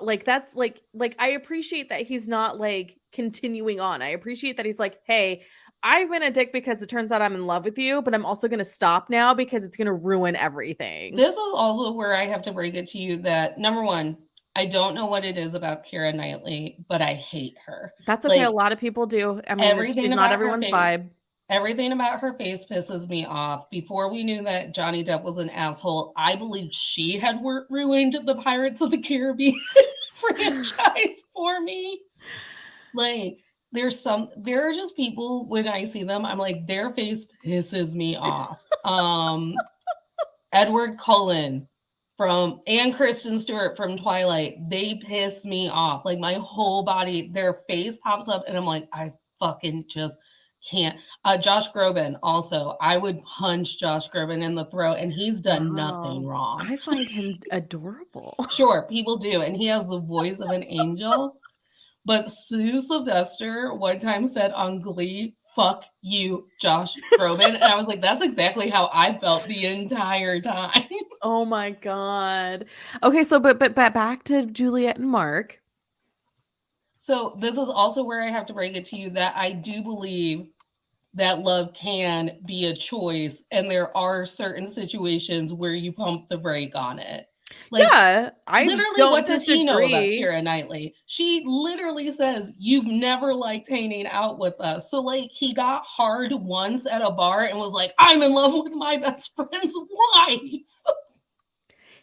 Like that's like I appreciate that he's not like continuing on. I appreciate that he's like, hey, I've been a dick because it turns out I'm in love with you, but I'm also gonna stop now because it's gonna ruin everything. This is also where I have to break it to you that number one, I don't know what it is about Keira Knightley, but I hate her. That's okay. A Like lot of people do. I mean, everything she's not about her everyone's face, vibe. everything about her face pisses me off. Before we knew that Johnny Depp was an asshole, I believed she had ruined the Pirates of the Caribbean franchise for me. Like there are just people when I see them, I'm like, their face pisses me off. Edward Cullen from and Kristen Stewart from Twilight, they piss me off. Like my whole body, their face pops up, and I'm like, I fucking just can't. Josh Groban also, I would punch Josh Groban in the throat, and he's done nothing Wow. wrong. I find him adorable. Sure, people do, and he has the voice of an angel. But Sue Sylvester one time said on Glee, fuck you, Josh Groban. And I was like, that's exactly how I felt the entire time. Oh my god. Okay, so but back to Juliet and Mark. So this is also where I have to break it to you that I do believe that love can be a choice. And there are certain situations where you pump the brake on it. Like, Yeah, I literally, don't what does he know about disagree. Keira Knightley? She literally says, you've never liked hanging out with us. So, like, he got hard once at a bar and was like, I'm in love with my best friend's wife.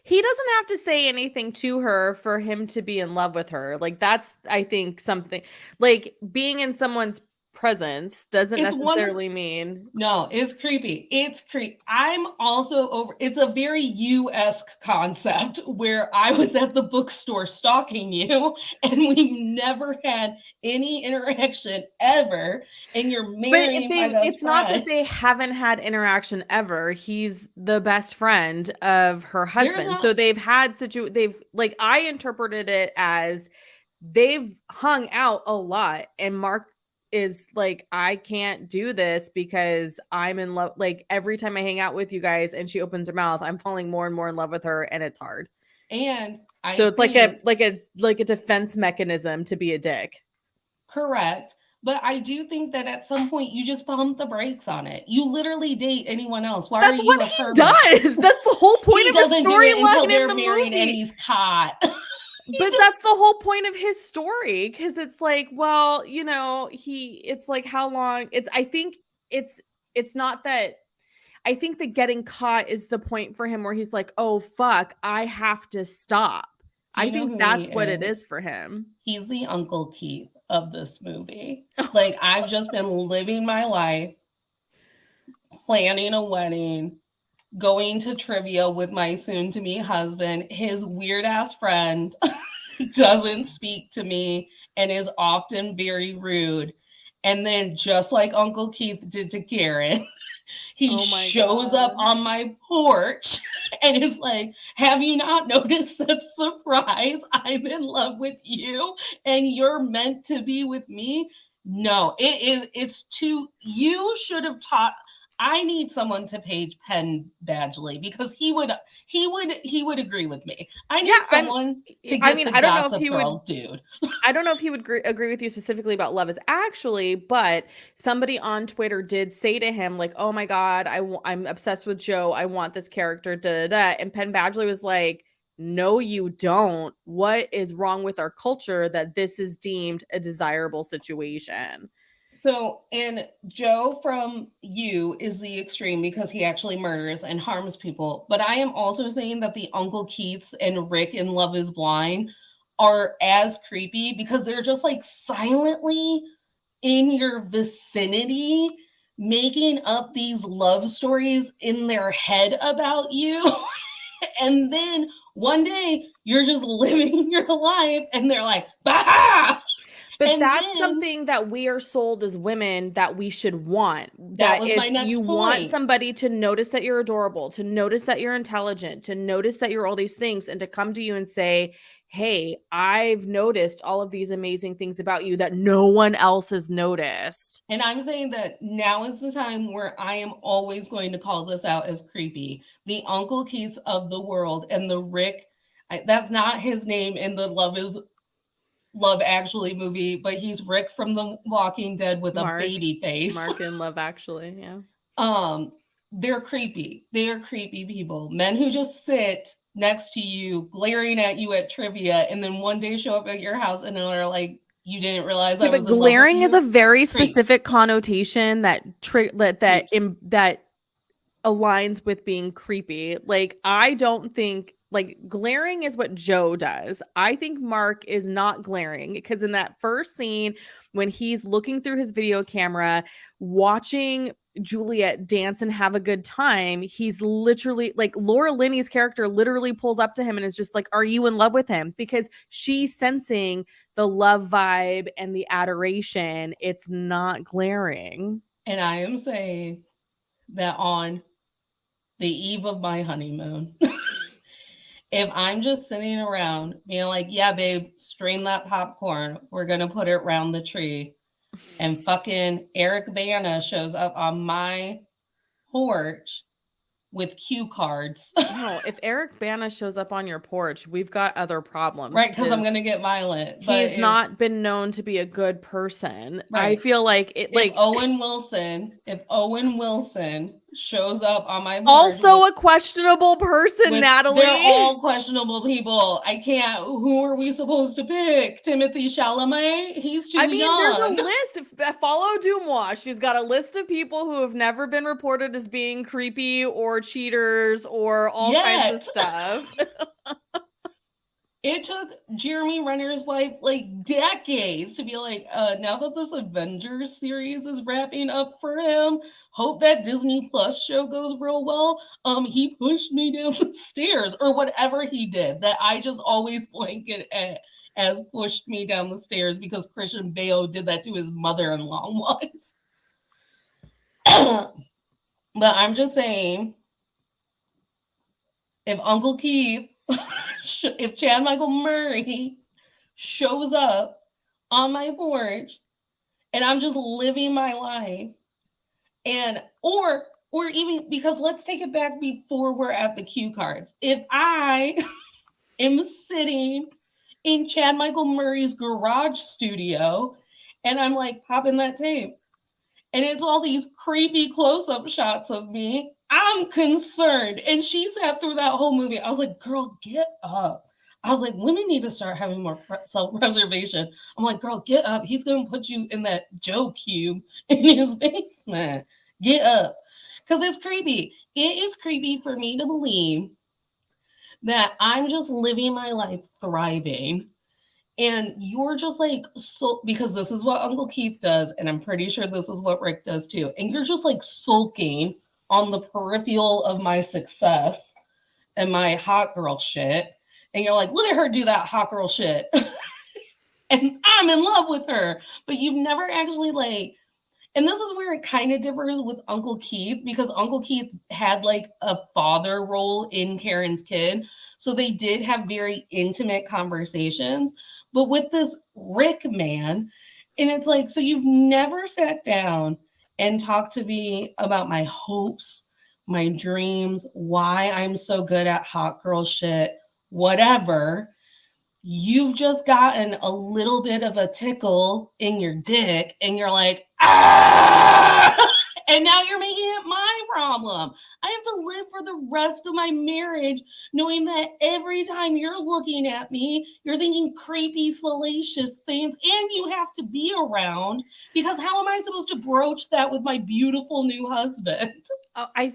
He doesn't have to say anything to her for him to be in love with her. Like that's I think something like being in someone's presence doesn't It's one of necessarily mean No, it's creepy. It's creepy. I'm also over. It's a very U-esque concept where I was at the bookstore stalking you, and we've never had any interaction ever, and you're but marrying my best it's not that friend. they haven't had interaction ever. He's the best friend of her There's husband. So not. they've like I interpreted it as they've hung out a lot and Mark is like I can't do this because I'm in love like every time I hang out with you guys and she opens her mouth I'm falling more and more in love with her and it's hard. And So I it's think like a defense mechanism to be a dick. correct. But I do think that at some point you just pump the brakes on it. You literally date anyone else. Why are That's you what a he pervert? does. That's the whole point He of his doesn't do it until storyline in they're the married and movie. he's caught. But that's the whole point of his story because it's like, well, you know, it's like how long it's I think it's not that I think that getting caught is the point for him where he's like, "Oh fuck, I have to stop." Do I you know think who he that's what it is? is for him. He's the Uncle Keith of this movie. Like, I've just been living my life, planning a wedding, going to trivia with my soon to be husband. His weird ass friend doesn't speak to me and is often very rude. And then, just like Uncle Keith did to Karen, he Oh my shows up god. on my porch and is like, have you not noticed that surprise? I'm in love with you and you're meant to be with me. No, it's too, you should have taught. I need someone to page Penn Badgley because he would agree with me. I Yeah, need someone to I get mean, the I don't know if Gossip he would Girl dude. I don't know if he would agree with you specifically about Love is Actually, but somebody on Twitter did say to him, like, oh my God, I'm obsessed with Joe. I want this character, da da da. And Penn Badgley was like, no, you don't. What is wrong with our culture that this is deemed a desirable situation? So, and Joe from You is the extreme because he actually murders and harms people. But I am also saying that the Uncle Keiths and Rick in Love is Blind are as creepy because they're just like silently in your vicinity making up these love stories in their head about you. And then one day you're just living your life and they're like, bah! But And that's then something that we are sold as women that we should want. that That was my it's you next want point. somebody to notice that you're adorable, to notice that you're intelligent, to notice that you're all these things, and to come to you and say, hey, I've noticed all of these amazing things about you that no one else has noticed. And I'm saying that now is the time where I am always going to call this out as creepy. The Uncle Keith of the world and the Rick, that's not his name in the Love Actually movie, but he's Rick from The Walking Dead with a Mark, baby face. Mark in Love Actually, yeah. They're creepy. They are creepy people. Men who just sit next to you, glaring at you at trivia, and then one day show up at your house and are like, "You didn't realize I Yeah, was but in love with glaring you." is a very Creeps. specific connotation that Creeps. that aligns with being creepy. Like, I don't think like glaring is what Joe does. I think Mark is not glaring because in that first scene when he's looking through his video camera watching Juliet dance and have a good time, he's literally like Laura Linney's character literally pulls up to him and is just like, are you in love with him? Because she's sensing the love vibe and the adoration. It's not glaring. And I am saying that on the eve of my honeymoon, if I'm just sitting around being like, yeah, babe, strain that popcorn, we're going to put it around the tree, and fucking Eric Bana shows up on my porch with cue cards. No, if Eric Bana shows up on your porch, we've got other problems. Right, because I'm going to get violent. But He's not been known to be a good person. Right. I feel like it. Like if Owen Wilson shows up on my porch, also a questionable person, Natalie. They're all questionable people. I can't. Who are we supposed to pick? Timothy Chalamet? He's too young. There's a list. Follow Dumois. She's got a list of people who have never been reported as being creepy or cheaters or all kinds of stuff. It took Jeremy Renner's wife like decades to be like, now that this Avengers series is wrapping up for him, hope that Disney Plus show goes real well. He pushed me down the stairs or whatever he did that I just always blanket at as pushed me down the stairs because Christian Bale did that to his mother-in-law once. But I'm just saying, if Uncle Keith if Chad Michael Murray shows up on my porch and I'm just living my life, and or even because let's take it back before we're at the cue cards. If I am sitting in Chad Michael Murray's garage studio and I'm like popping that tape and it's all these creepy close-up shots of me, I'm concerned. And she sat through that whole movie. I was like, girl, get up. I was like, women need to start having more self-preservation. I'm like, girl, get up. He's going to put you in that Joe cube in his basement. Get up. Because it's creepy. It is creepy for me to believe that I'm just living my life thriving. And you're just like, so, because this is what Uncle Keith does, and I'm pretty sure this is what Rick does too. And you're just like sulking on the peripheral of my success and my hot girl shit. And you're like, look at her do that hot girl shit. And I'm in love with her. But you've never actually like, and this is where it kind of differs with Uncle Keith, because Uncle Keith had like a father role in Karen's kid. So they did have very intimate conversations. But with this Rick man, and it's like, so you've never sat down and talked to me about my hopes, my dreams, why I'm so good at hot girl shit, whatever. You've just gotten a little bit of a tickle in your dick and you're like, ah! And now you're making it my problem. I have to live for the rest of my marriage knowing that every time you're looking at me, you're thinking creepy, salacious things, and you have to be around because how am I supposed to broach that with my beautiful new husband? I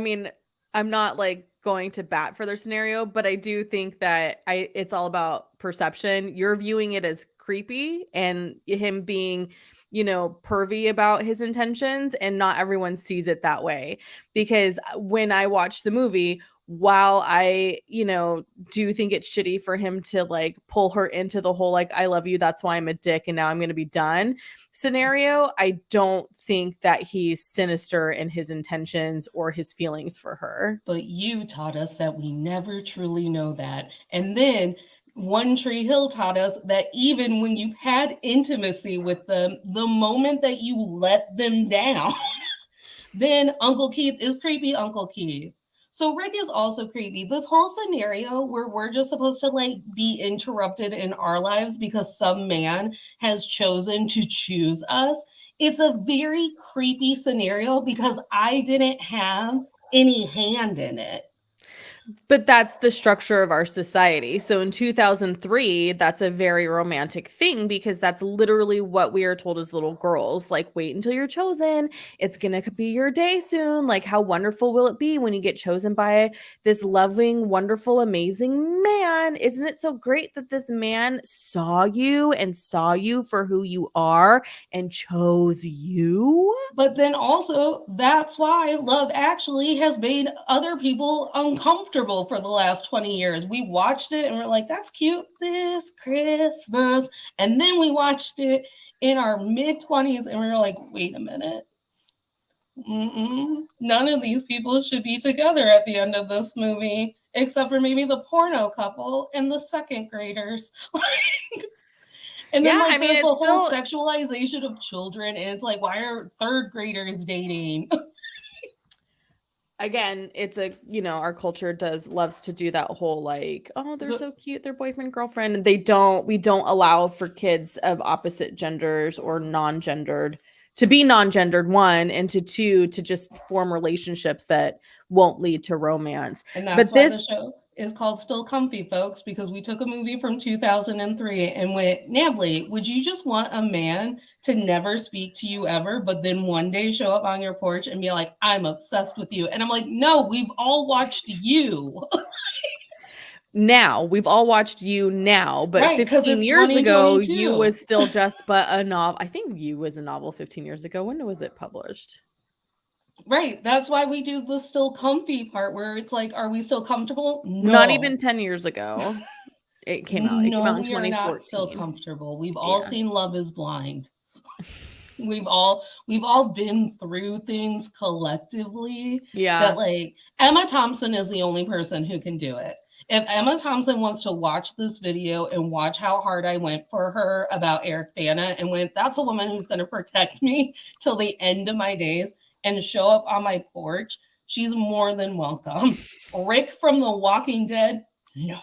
mean, I'm not like going to bat for their scenario, but I do think that it's all about perception. You're viewing it as creepy and him being, pervy about his intentions, and not everyone sees it that way. Because when I watched the movie, while I, do think it's shitty for him to like pull her into the whole like I love you, that's why I'm a dick and now I'm going to be done scenario, I don't think that he's sinister in his intentions or his feelings for her. But you taught us that we never truly know that. And then One Tree Hill taught us that even when you've had intimacy with them, the moment that you let them down, then Uncle Keith is creepy Uncle Keith. So Rick is also creepy. This whole scenario where we're just supposed to like be interrupted in our lives because some man has chosen to choose us. It's a very creepy scenario because I didn't have any hand in it. But that's the structure of our society. So in 2003, that's a very romantic thing because that's literally what we are told as little girls. Like, wait until you're chosen. It's going to be your day soon. Like, how wonderful will it be when you get chosen by this loving, wonderful, amazing man? Isn't it so great that this man saw you and saw you for who you are and chose you? But then also, that's why Love Actually has made other people uncomfortable for the last 20 years. We watched it and we're like, that's cute this Christmas. And then we watched it in our mid 20s and we were like, wait a minute. None of these people should be together at the end of this movie, except for maybe the porno couple and the second graders. And then, like, there's a whole sexualization of children, and it's like, why are third graders dating? Again, it's our culture loves to do that whole like, oh, they're so cute, they're boyfriend girlfriend, and we don't allow for kids of opposite genders or non-gendered to be non-gendered, one, and to two, to just form relationships that won't lead to romance. And that's why the show is called Still Comfy, folks, because we took a movie from 2003 and went, Natalie, would you just want a man to never speak to you ever, but then one day show up on your porch and be like, I'm obsessed with you? And I'm like, no, we've all watched You. Now, we've all watched You now, but right, 15 years ago, You was still just but a novel. I think You was a novel 15 years ago. When was it published? Right. That's why we do the still comfy part where it's like, are we still comfortable? No. Not even 10 years ago. It came out. It came out in 2014. We are not still comfortable. We've all seen Love is Blind. We've all been through things collectively. Yeah. That like Emma Thompson is the only person who can do it. If Emma Thompson wants to watch this video and watch how hard I went for her about Eric Bana and went, that's a woman who's going to protect me till the end of my days, and show up on my porch, she's more than welcome. Rick from The Walking Dead, no.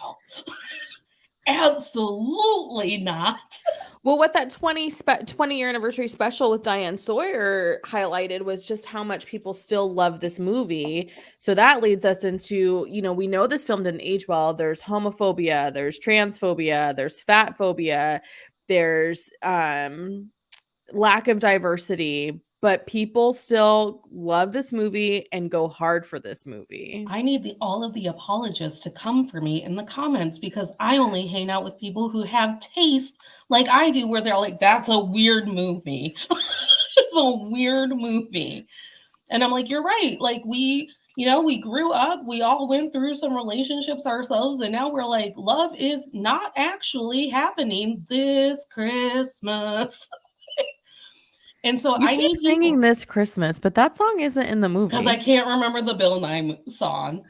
Absolutely not. Well, what that 20-year anniversary special with Diane Sawyer highlighted was just how much people still love this movie. So that leads us into, we know this film didn't age well. There's homophobia, there's transphobia, there's fat phobia, there's lack of diversity, but people still love this movie and go hard for this movie. I need all of the apologists to come for me in the comments because I only hang out with people who have taste like I do, where they're like, that's a weird movie. It's a weird movie. And I'm like, you're right. Like we grew up, we all went through some relationships ourselves, and now we're like, love is not actually happening this Christmas. And so I keep singing This Christmas, but that song isn't in the movie. Because I can't remember the Bill Nye song.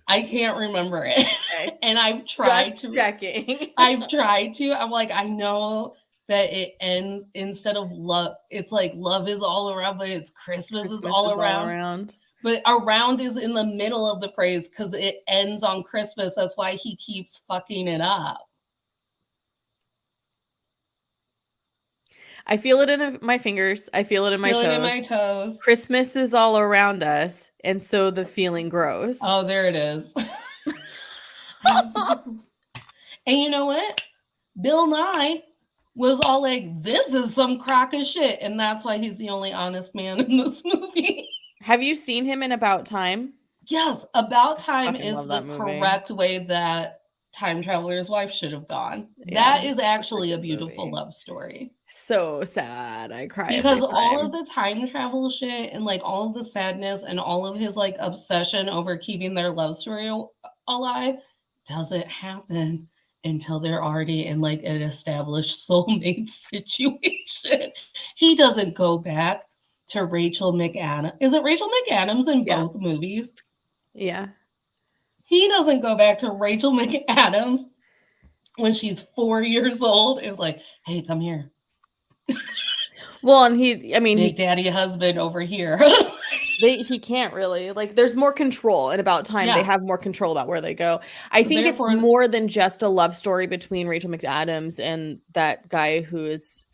I can't remember it. Okay. And I've tried to. Checking. I've tried to. I'm like, I know that it ends instead of love. It's like love is all around, but it's Christmas is all around. But around is in the middle of the phrase because it ends on Christmas. That's why he keeps fucking it up. I feel it in my fingers. I feel it in my toes. Feel it in my toes. Christmas is all around us, and so the feeling grows. Oh, there it is. And you know what? Bill Nye was all like, this is some crock of shit. And that's why he's the only honest man in this movie. Have you seen him in About Time? Yes. About Time is the correct way that time traveler's wife should have gone. Yeah, That is actually a good beautiful movie. love story. So sad. I cry every Because all of time. the time travel shit and like all of the sadness and all of his like obsession over keeping their love story alive doesn't happen until they're already in like an established soulmate situation. He doesn't go back to Rachel McAdams. Is it Rachel McAdams in Yeah. both movies? Yeah. He doesn't go back to Rachel McAdams when she's 4 years old. It's like, hey, come here. Well, and Big Daddy husband over here. he can't really, like, there's more control, and about time they have more control about where they go. I think it's more than just a love story between Rachel McAdams and that guy who is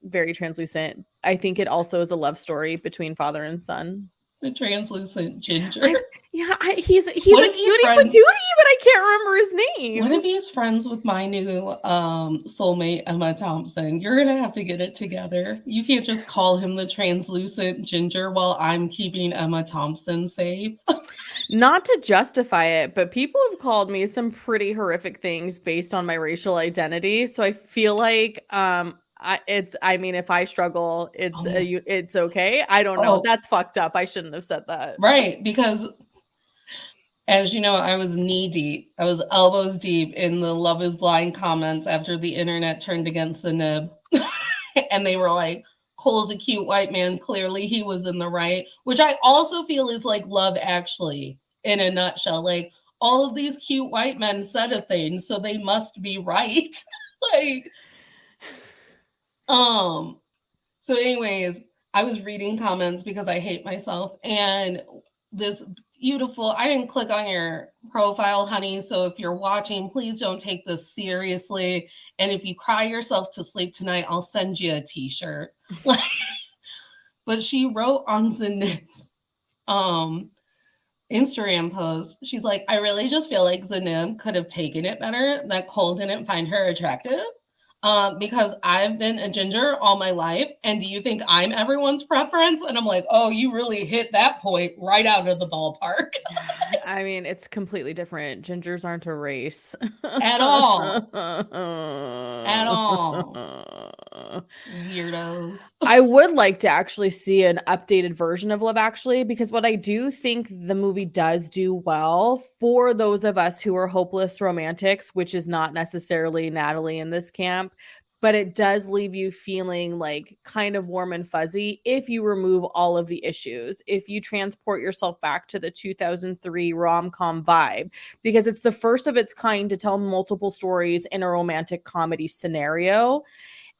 very translucent. I think it also is a love story between father and son. The translucent ginger. He's a cutie patootie, but I can't remember his name. What if he's friends with my new soulmate, Emma Thompson? You're going to have to get it together. You can't just call him the translucent ginger while I'm keeping Emma Thompson safe. Not to justify it, but people have called me some pretty horrific things based on my racial identity. So I feel like if I struggle, it's okay. I don't know. That's fucked up. I shouldn't have said that. Right, because as you know, I was knee deep. I was elbows deep in the Love is Blind comments after the internet turned against the nib. And they were like, Cole's a cute white man. Clearly he was in the right, which I also feel is like Love Actually in a nutshell. Like, all of these cute white men said a thing, so they must be right. Like, so anyways, I was reading comments because I hate myself, and this beautiful, I didn't click on your profile, honey, so if you're watching, please don't take this seriously, and if you cry yourself to sleep tonight, I'll send you a t-shirt. But she wrote on Zanib's Instagram post, she's like, I really just feel like Zanib could have taken it better that Cole didn't find her attractive. Because I've been a ginger all my life, and do you think I'm everyone's preference? And I'm like, oh, you really hit that point right out of the ballpark. I mean, it's completely different. Gingers aren't a race. At all. At all. Weirdos. I would like to actually see an updated version of Love Actually, because what I do think the movie does do well for those of us who are hopeless romantics, which is not necessarily Natalie in this camp, but it does leave you feeling like kind of warm and fuzzy if you remove all of the issues, if you transport yourself back to the 2003 rom-com vibe, because it's the first of its kind to tell multiple stories in a romantic comedy scenario.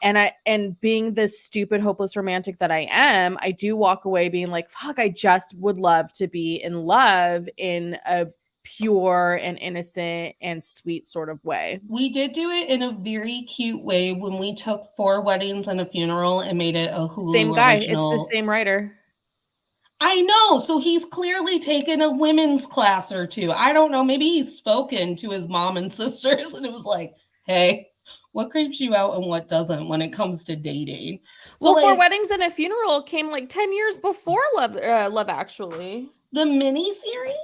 And being the stupid, hopeless romantic that I am, I do walk away being like, fuck, I just would love to be in love in a pure and innocent and sweet sort of way. We did do it in a very cute way when we took 4 Weddings and a Funeral and made it a Hulu same guy. original. It's the same writer. I know. So he's clearly taken a women's class or two. I don't know. Maybe he's spoken to his mom and sisters and it was like, hey, what creeps you out and what doesn't when it comes to dating? So, well, 4 Weddings and a Funeral came like 10 years before Love Actually. The miniseries?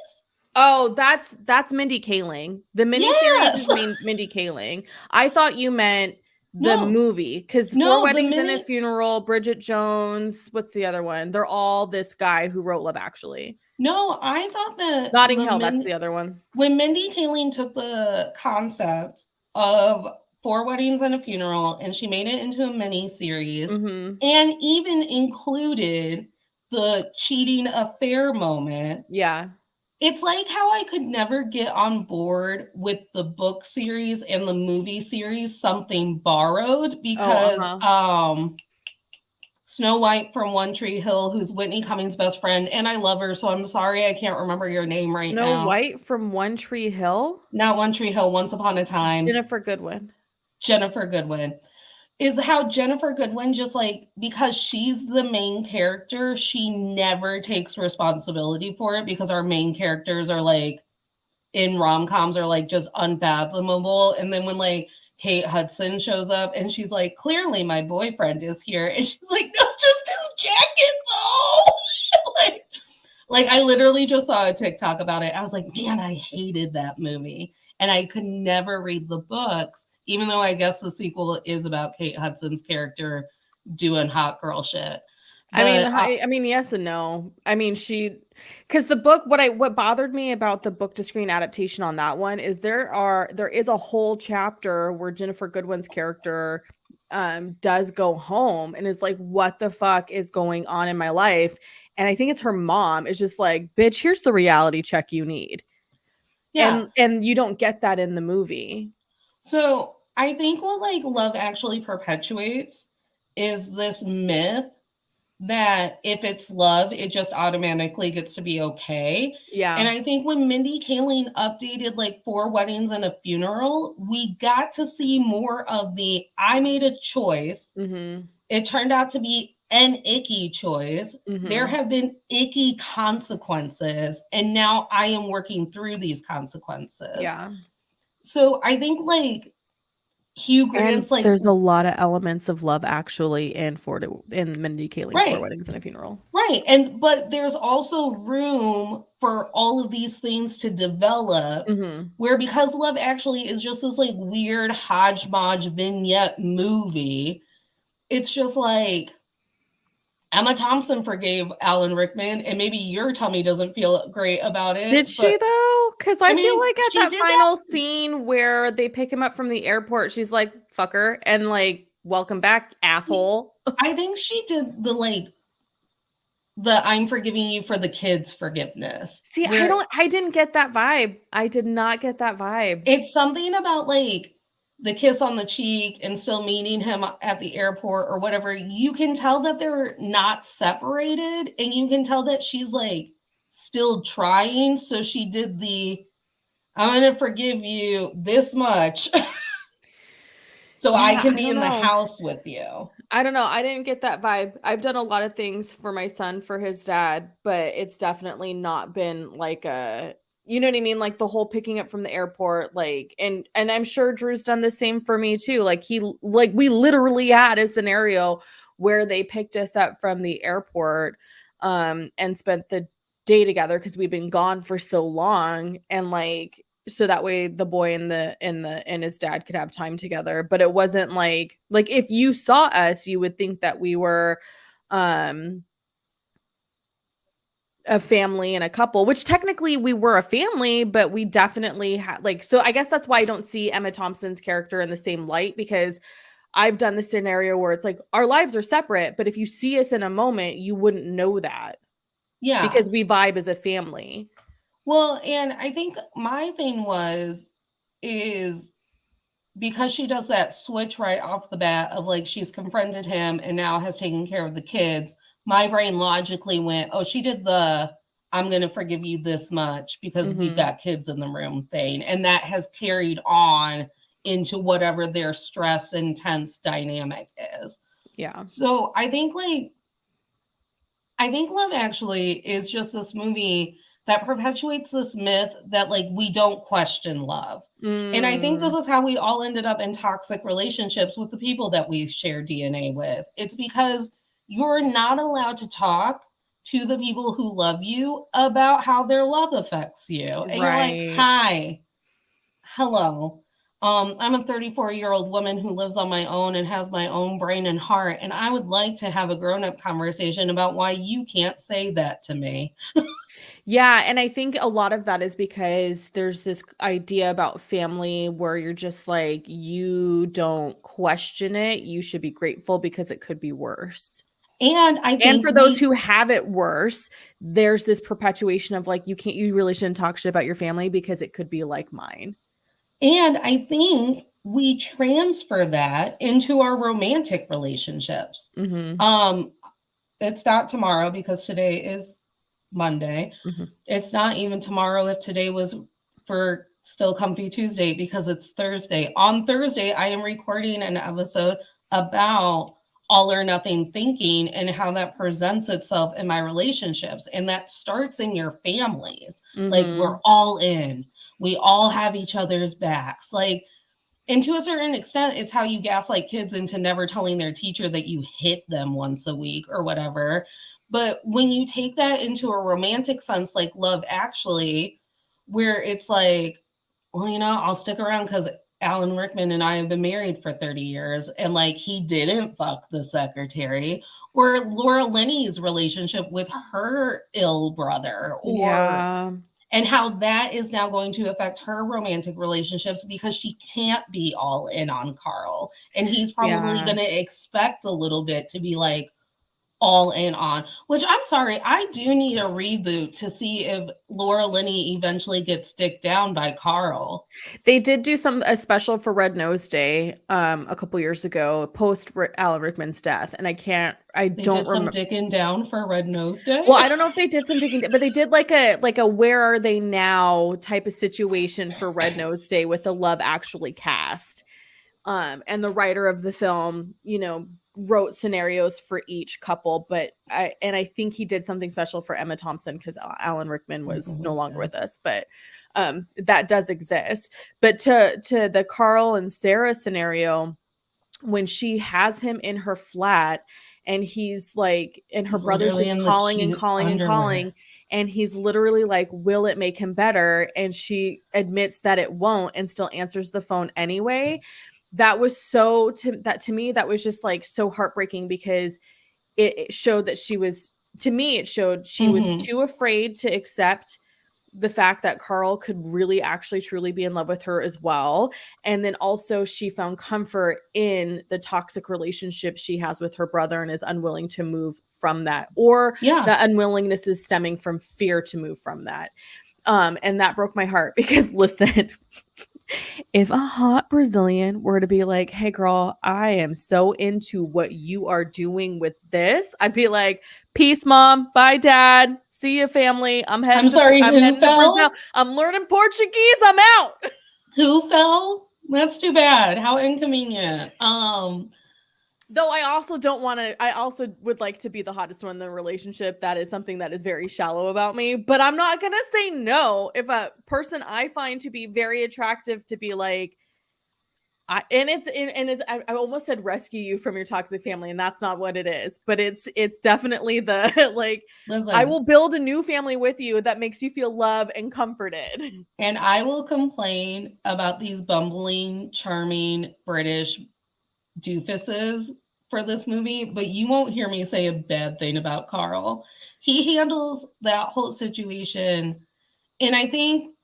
Oh, that's Mindy Kaling. The miniseries is Mindy Kaling. I thought you meant the movie, because 4 Weddings and a Funeral, Bridget Jones, what's the other one? They're all this guy who wrote Love Actually. No, I thought that Notting Hill, that's the other one. When Mindy Kaling took the concept of 4 Weddings and a Funeral and she made it into a mini series, and even included the cheating affair moment. Yeah. It's like how I could never get on board with the book series and the movie series Something Borrowed, because Snow White from One Tree Hill, who's Whitney Cummings' best friend, and I love her, so I'm sorry I can't remember your name right now. Snow White from One Tree Hill? Not One Tree Hill, Once Upon a Time. Jennifer Goodwin. Is how Jennifer Goodwin, just like, because she's the main character, she never takes responsibility for it, because our main characters are like in rom-coms are like just unfathomable. And then when like Kate Hudson shows up and she's like, clearly my boyfriend is here, and she's like, no, just his jacket though. like I literally just saw a TikTok about it. I was like, man, I hated that movie. and I could never read the books, even though I guess the sequel is about Kate Hudson's character doing hot girl shit. But I mean, yes and no. I mean, because the book, what bothered me about the book to screen adaptation on that one is there is a whole chapter where Jennifer Goodwin's character does go home and is like, what the fuck is going on in my life? And I think it's her mom is just like, bitch, here's the reality check you need. yeah. And you don't get that in the movie. So I think what like Love Actually perpetuates is this myth that if it's love, it just automatically gets to be okay. Yeah. And I think when Mindy Kaling updated like 4 Weddings and a Funeral, we got to see more of the I made a choice. Mm-hmm. It turned out to be an icky choice. Mm-hmm. There have been icky consequences, and now I am working through these consequences. Yeah. So I think like Hugh Grant's like there's a lot of elements of Love Actually in Mindy Kaling's 4 Weddings and a Funeral. Right. But there's also room for all of these things to develop where because Love Actually is just this like weird hodgepodge vignette movie, it's just like Emma Thompson forgave Alan Rickman, and maybe your tummy doesn't feel great about it. Did she though? Because I feel like at that final that scene where they pick him up from the airport, she's like, fucker, and like, welcome back, asshole. I think she did the I'm forgiving you for the kids forgiveness. See, I didn't get that vibe. I did not get that vibe. It's something about like the kiss on the cheek and still meeting him at the airport or whatever. You can tell that they're not separated, and you can tell that she's like still trying. So she did I'm going to forgive you this much so I can be in the house with you. I don't know. I didn't get that vibe. I've done a lot of things for my son, for his dad, but it's definitely not been like you know what I mean? Like the whole picking up from the airport, like, and I'm sure Drew's done the same for me too. Like we literally had a scenario where they picked us up from the airport, and spent the day together because we've been gone for so long. And like, so that way the boy and his dad could have time together. But it wasn't like if you saw us, you would think that we were a family and a couple, which technically we were a family, but we definitely had so I guess that's why I don't see Emma Thompson's character in the same light, because I've done the scenario where it's like our lives are separate, but if you see us in a moment, you wouldn't know that. Yeah. Because we vibe as a family. Well, and I think my thing is because she does that switch right off the bat of like she's confronted him and now has taken care of the kids, my brain logically went, oh, she did the I'm going to forgive you this much because we've got kids in the room thing. And that has carried on into whatever their stress intense dynamic is. Yeah. So I think Love Actually is just this movie that perpetuates this myth that like we don't question love. And I think this is how we all ended up in toxic relationships with the people that we share DNA with. It's because you're not allowed to talk to the people who love you about how their love affects you. And you're like, hi, hello. I'm a 34-year-old woman who lives on my own and has my own brain and heart. And I would like to have a grown-up conversation about why you can't say that to me. Yeah. And I think a lot of that is because there's this idea about family where you're just like, you don't question it. You should be grateful because it could be worse. And I think and for those who have it worse, there's this perpetuation of like, you really shouldn't talk shit about your family because it could be like mine. And I think we transfer that into our romantic relationships. It's not tomorrow because today is Monday. It's not even tomorrow if today was for Still Comfy Tuesday because it's Thursday. On Thursday, I am recording an episode about all or nothing thinking and how that presents itself in my relationships. And that starts in your families. Like we're all in. We all have each other's backs. Like, and to a certain extent, it's how you gaslight kids into never telling their teacher that you hit them once a week or whatever. But when you take that into a romantic sense, like Love Actually, where it's like well, I'll stick around because Alan Rickman and I have been married for 30 years, and like he didn't fuck the secretary. Or Laura Linney's relationship with her ill brother, or Yeah. and how that is now going to affect her romantic relationships because she can't be all in on Carl. And he's probably Yeah. going to expect a little bit to be like all in on, which I'm sorry, I do need a reboot to see if Laura Linney eventually gets dicked down by Carl. They did do a special for Red Nose Day a couple years ago, post Alan Rickman's death, and I They don't did some remember. dicking down for Red Nose Day. Well, I don't know if they did some digging, but they did like a where are they now type of situation for Red Nose Day with the Love Actually cast. And the writer of the film, wrote scenarios for each couple, but I think he did something special for Emma Thompson because Alan Rickman was no longer with us, but that does exist. But to the Carl and Sarah scenario, when she has him in her flat and he's like, and her He's brother's literally just in the calling and cute calling and underwear. calling, and he's literally like, will it make him better? And she admits that it won't and still answers the phone anyway. That was to me, that was just like so heartbreaking because it showed that she was, to me, it showed she was too afraid to accept the fact that Carl could really actually truly be in love with her as well. And then also she found comfort in the toxic relationship she has with her brother and is unwilling to move from that, or the unwillingness is stemming from fear to move from that. And that broke my heart because listen, if a hot Brazilian were to be like, hey girl, I am so into what you are doing with this, I'd be like, peace, mom. Bye, dad. See you, family. I'm I'm heading sorry, who to Brazil. fell? I'm learning Portuguese. I'm out. Who fell? That's too bad. How inconvenient. Though I also don't want to, I also would like to be the hottest one in the relationship. That is something that is very shallow about me, but I'm not going to say no if a person I find to be very attractive to be like, I almost said rescue you from your toxic family, and that's not what it is. But it's definitely the like, Listen, I will build a new family with you that makes you feel loved and comforted. and I will complain about these bumbling, charming British doofuses for this movie, but you won't hear me say a bad thing about Carl. He handles that whole situation, and I think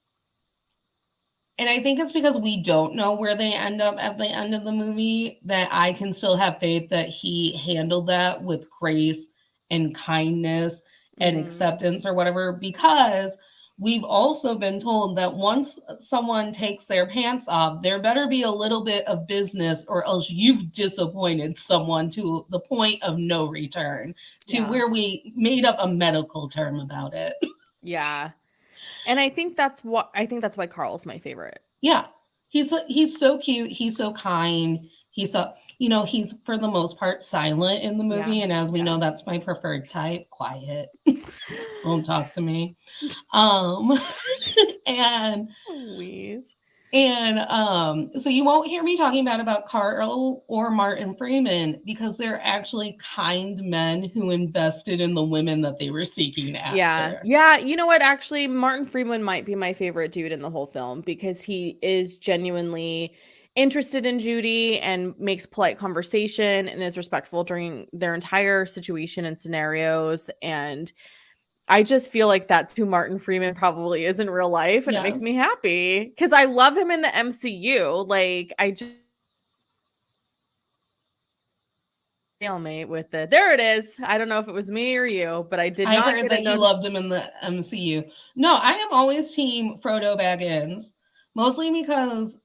it's because we don't know where they end up at the end of the movie that I can still have faith that he handled that with grace and kindness and acceptance or whatever, because we've also been told that once someone takes their pants off, there better be a little bit of business or else you've disappointed someone to the point of no return, to where we made up a medical term about it. Yeah. And I think that's why Carl's my favorite. Yeah. He's so cute, he's so kind, he's so, he's for the most part silent in the movie, and as we know, that's my preferred type, quiet. Don't talk to me. Um and Louise. So you won't hear me talking bad about Carl or Martin Freeman because they're actually kind men who invested in the women that they were seeking after. Yeah. You know what? Actually, Martin Freeman might be my favorite dude in the whole film because he is genuinely interested in Judy and makes polite conversation and is respectful during their entire situation and scenarios. And I just feel like that's who Martin Freeman probably is in real life. And it makes me happy because I love him in the MCU. Like, I just stalemate with it. There it is. I don't know if it was me or you, but I did not. I heard that you loved him in the MCU. No, I am always team Frodo Baggins, mostly because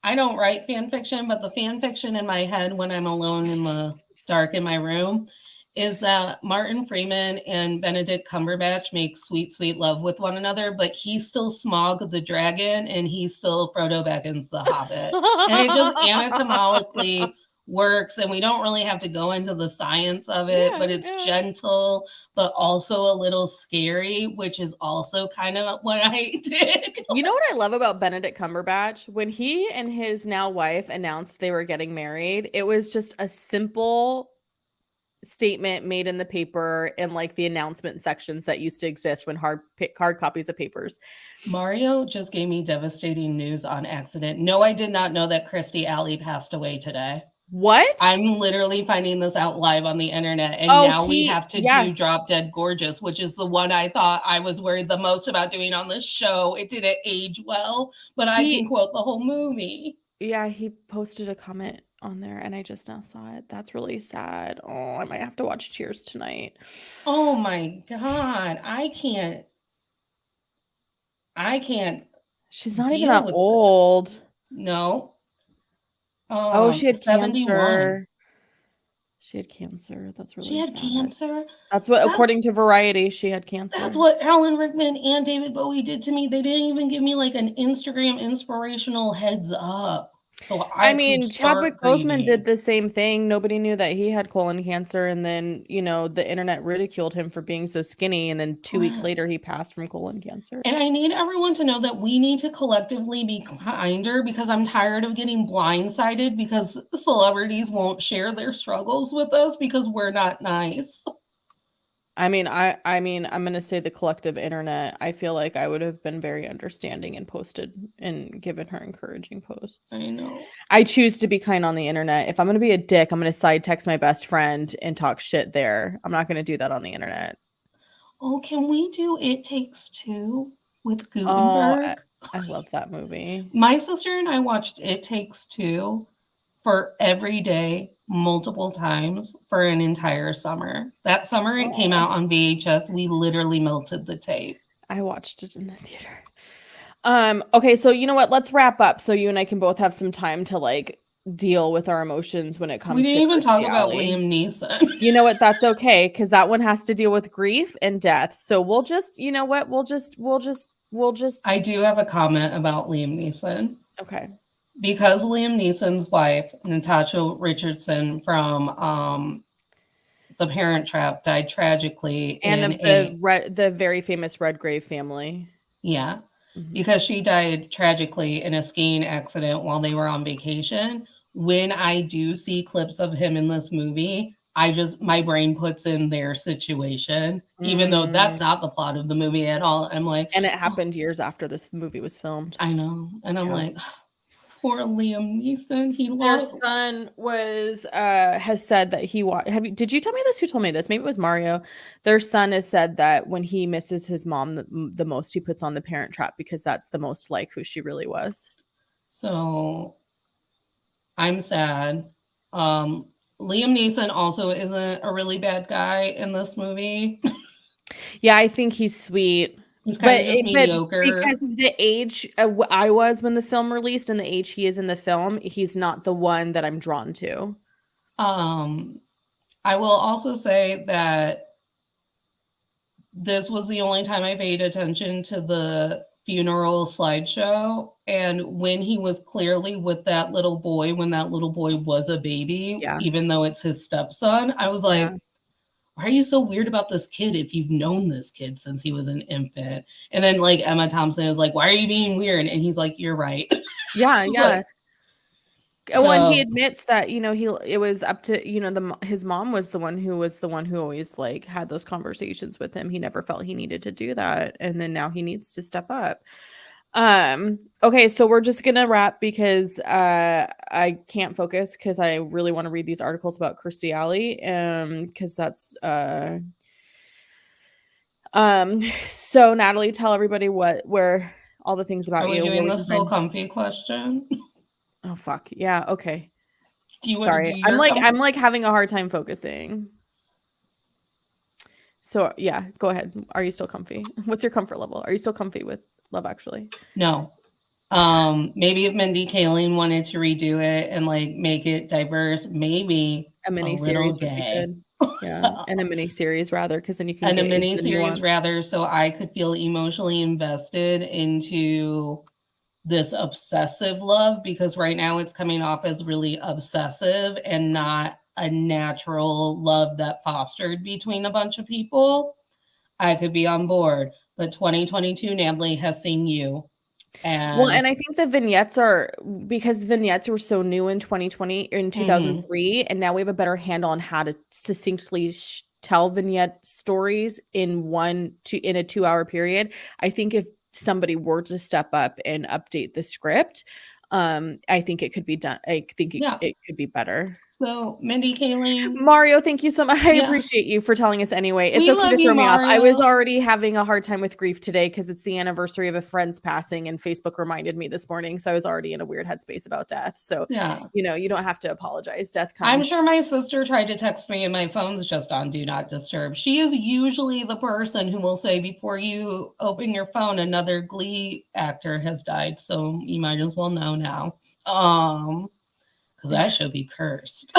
I don't write fan fiction, but the fan fiction in my head when I'm alone in the dark in my room is that Martin Freeman and Benedict Cumberbatch make sweet, sweet love with one another, but he's still Smaug the dragon and he's still Frodo Baggins the hobbit. And it just anatomically works, and we don't really have to go into the science of it, but it's gentle, but also a little scary, which is also kind of what I did. You know what I love about Benedict Cumberbatch? When he and his now wife announced they were getting married, it was just a simple statement made in the paper in like the announcement sections that used to exist when hard copies of papers. Mario just gave me devastating news on accident. No, I did not know that Kirstie Alley passed away today. What? I'm literally finding this out live on the internet, and Oh, now we have to yeah. do Drop Dead Gorgeous, which is the one I thought I was worried the most about doing on this show. It didn't age well, but I can quote the whole movie. Yeah, he posted a comment on there, and I just now saw it. That's really sad. Oh, I might have to watch Cheers tonight. Oh my God, I can't. She's not even that old. No. Oh, she had 71. cancer. She had cancer. That's really She had sad. cancer? That's what, according to Variety, she had cancer. That's what Alan Rickman and David Bowie did to me. They didn't even give me like an Instagram inspirational heads up. So I mean, Chadwick Boseman did the same thing. Nobody knew that he had colon cancer, and then, you know, the internet ridiculed him for being so skinny, and then 2 weeks later he passed from colon cancer. And I need everyone to know that we need to collectively be kinder, because I'm tired of getting blindsided because celebrities won't share their struggles with us because we're not nice. I mean, I'm going to say the collective internet. I feel like I would have been very understanding and posted and given her encouraging posts. I know. I choose to be kind on the internet. If I'm going to be a dick, I'm going to side text my best friend and talk shit there. I'm not going to do that on the internet. Oh, can we do It Takes Two with Gutenberg? Oh, I love that movie. My sister and I watched It Takes Two for every day, multiple times for an entire summer. That summer it came out on VHS. We literally melted the tape. I watched it in the theater. Okay, so you know what? Let's wrap up so you and I can both have some time to like deal with our emotions when it comes to We didn't even talk about Liam Neeson. You know what? That's okay, because that one has to deal with grief and death. So we'll just, you know what? We'll just. I do have a comment about Liam Neeson. Okay. Because Liam Neeson's wife, Natasha Richardson from The Parent Trap, died tragically. And of the very famous Redgrave family. Yeah. Mm-hmm. Because she died tragically in a skiing accident while they were on vacation. When I do see clips of him in this movie, my brain puts in their situation, even though that's not the plot of the movie at all. I'm like, and it happened years after this movie was filmed. I know. And I'm like, poor Liam Neeson. Their son has said that he did you tell me this? Who told me this? Maybe it was Mario. Their son has said that when he misses his mom the most, he puts on The Parent Trap because that's the most like who she really was. So I'm sad. Liam Neeson also isn't a really bad guy in this movie. Yeah, I think he's sweet. He's kind of just mediocre. Because of the age I was when the film released and the age he is in the film, he's not the one that I'm drawn to. I will also say that this was the only time I paid attention to the funeral slideshow. And when he was clearly with that little boy, when that little boy was a baby, even though it's his stepson, I was like, why are you so weird about this kid if you've known this kid since he was an infant? And then like Emma Thompson is like, why are you being weird? And he's like, you're right. Yeah. Like, when he admits that, you know, it was up to, you know, his mom was the one who always like had those conversations with him. He never felt he needed to do that. And then now he needs to step up. Okay, so we're just gonna wrap because I can't focus because I really want to read these articles about Kirstie Alley, because that's so Natalie, tell everybody where all the things about you. Are we doing the still comfy question? Oh fuck yeah, okay. Do you want to do your I'm like having a hard time focusing. So yeah, go ahead. Are you still comfy? What's your comfort level? Are you still comfy with Love Actually? No. Maybe if Mindy Kaling wanted to redo it and like make it diverse, maybe a mini series would be good. Yeah, and a mini series rather, because then you can a mini series rather, so I could feel emotionally invested into this obsessive love, because right now it's coming off as really obsessive and not a natural love that fostered between a bunch of people. I could be on board, but 2022 Natalie has seen You. Well, And and I think the vignettes are because vignettes were so new in 2020 in mhm, 2003, and now we have a better handle on how to succinctly tell vignette stories in a 2-hour period. I think if somebody were to step up and update the script, I think it could be done. I think yeah. it could be better. So Mindy Kaling, Mario, thank you so much. I yeah, appreciate you for telling us anyway. It's we okay to love you, throw me off. I was Mario. already having a hard time with grief today because it's the anniversary of a friend's passing, and Facebook reminded me this morning. So I was already in a weird headspace about death. So, Yeah. you don't have to apologize. Death I'm comes. sure my sister tried to text me and my phone's just on Do Not Disturb. She is usually the person who will say, before you open your phone, another Glee actor has died. So you might as well know now. Because that should be cursed.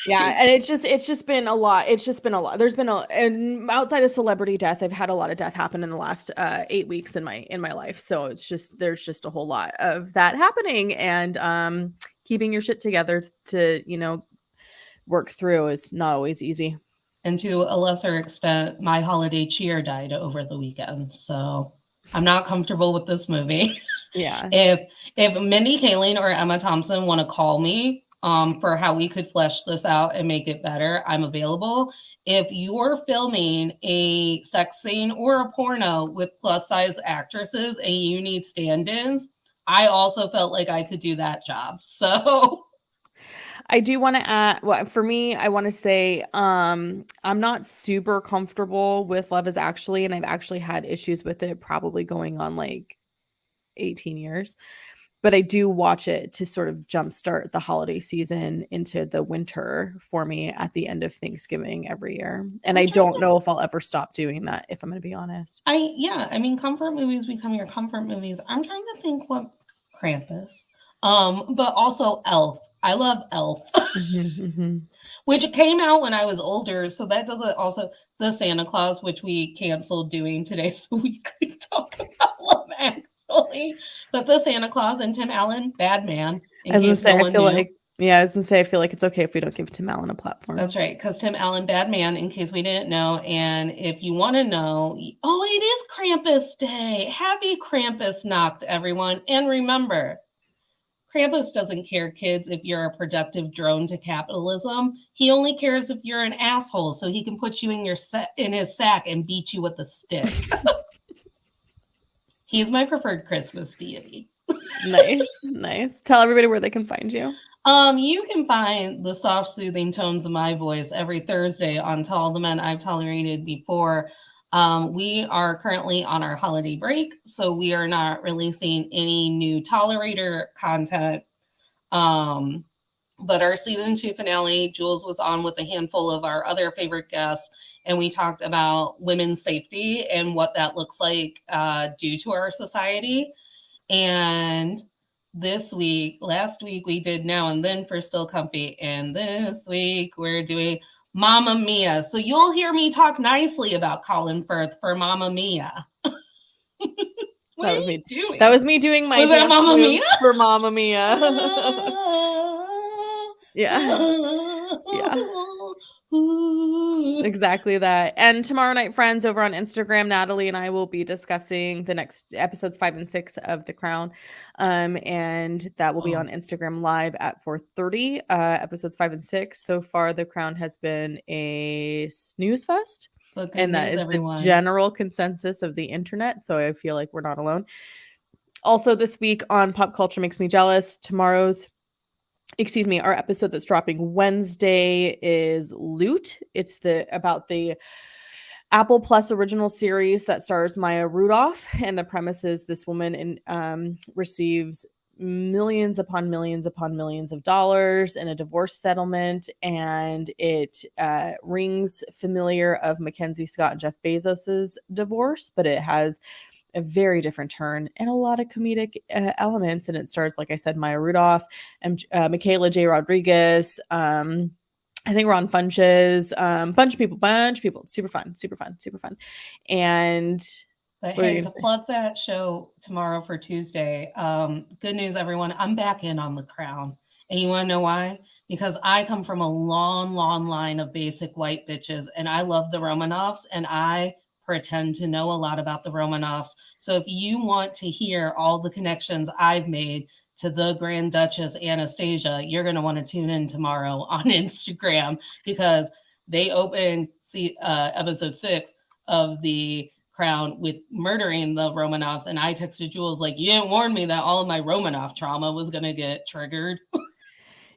Yeah, and it's just been a lot. It's just been a lot. And outside of celebrity death, I've had a lot of death happen in the last 8 weeks in my life. So there's just a whole lot of that happening, and keeping your shit together to work through is not always easy. And to a lesser extent, my holiday cheer died over the weekend. So I'm not comfortable with this movie. Yeah. If Mindy Kaling or Emma Thompson want to call me for how we could flesh this out and make it better, I'm available. If you're filming a sex scene or a porno with plus size actresses and you need stand-ins, I also felt like I could do that job. So I do want to add, well, for me, I want to say I'm not super comfortable with Love Is Actually, and I've actually had issues with it probably going on like 18 years. But I do watch it to sort of jumpstart the holiday season into the winter for me at the end of Thanksgiving every year. And I'm I trying don't to know if I'll ever stop doing that, if I'm going to be honest. I mean comfort movies become your comfort movies. I'm trying to think what Krampus. But also Elf. I love Elf. Mhm. Which came out when I was older. So that doesn't also the Santa Claus, which we canceled doing today, so we could talk about Love Actually. But the Santa Claus and Tim Allen, bad man, in I was gonna case no say, I one feel knew. like, yeah, I was gonna say, I feel like it's okay if we don't give Tim Allen a platform. That's right, because Tim Allen, bad man, in case we didn't know. And if you want to know, oh, it is Krampus Day. Happy Krampus Nacht, everyone. And remember, Krampus doesn't care, kids, if you're a productive drone to capitalism. He only cares if you're an asshole, so he can put you in his sack and beat you with a stick. He's my preferred Christmas deity. Nice, nice. Tell everybody where they can find you. You can find the soft, soothing tones of my voice every Thursday on To All the Men I've Tolerated Before. We are currently on our holiday break, so we are not releasing any new Tolerator content. But our season 2 finale, Jules was on with a handful of our other favorite guests, and we talked about women's safety and what that looks like due to our society. And last week we did Now and Then for Still Comfy, and this week we're doing Mamma Mia. So you'll hear me talk nicely about Colin Firth for Mamma Mia. What That are was you me. That doing? was me doing my Was that dance Mamma Mia? moves for Mamma Mia. Yeah. Yeah. Exactly that. And tomorrow night, friends, over on Instagram, Natalie and I will be discussing the next episodes 5 and 6 of The Crown. And that will be on Instagram live at 4:30. Episodes 5 and 6. So far, The Crown has been a snooze fest. But good And that news, is the everyone. general consensus of the internet. So I feel like we're not alone. Also, this week on Pop Culture Makes Me Jealous, our episode that's dropping Wednesday is Loot. It's about the Apple Plus original series that stars Maya Rudolph, and the premise is this woman receives millions upon millions upon millions of dollars in a divorce settlement, and it rings familiar of Mackenzie Scott and Jeff Bezos's divorce, but it has a very different turn and a lot of comedic elements. And it stars, like I said, Maya Rudolph and Michaela J. Rodriguez. I think Ron Funches, bunch of people. Super fun, super fun, super fun. And But hey, to plug that show tomorrow for Tuesday, good news, everyone. I'm back in on The Crown. And you want to know why? Because I come from a long, long line of basic white bitches, and I love the Romanovs, and I pretend to know a lot about the Romanovs. So if you want to hear all the connections I've made to the Grand Duchess Anastasia, you're going to want to tune in tomorrow on Instagram, because they opened episode 6 of The Crown with murdering the Romanovs. And I texted Jules, like, you didn't warn me that all of my Romanov trauma was going to get triggered.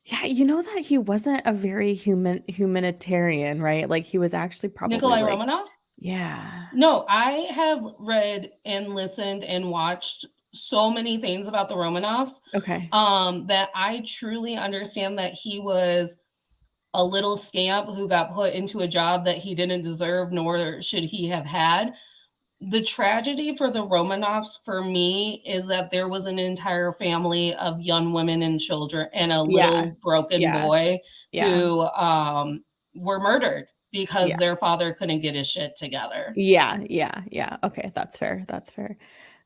Yeah, you know that he wasn't a very humanitarian, right? Like he was actually probably Nikolai like, Romanov? yeah. No, I have read and listened and watched so many things about the Romanovs, Okay. that I truly understand that he was a little scamp who got put into a job that he didn't deserve, nor should he have had. The tragedy for the Romanovs for me is that there was an entire family of young women and children and a Yeah. little broken Yeah. boy Yeah. who were murdered because Yeah. their father couldn't get his shit together. Yeah. Yeah. Yeah. Okay, that's fair. That's fair.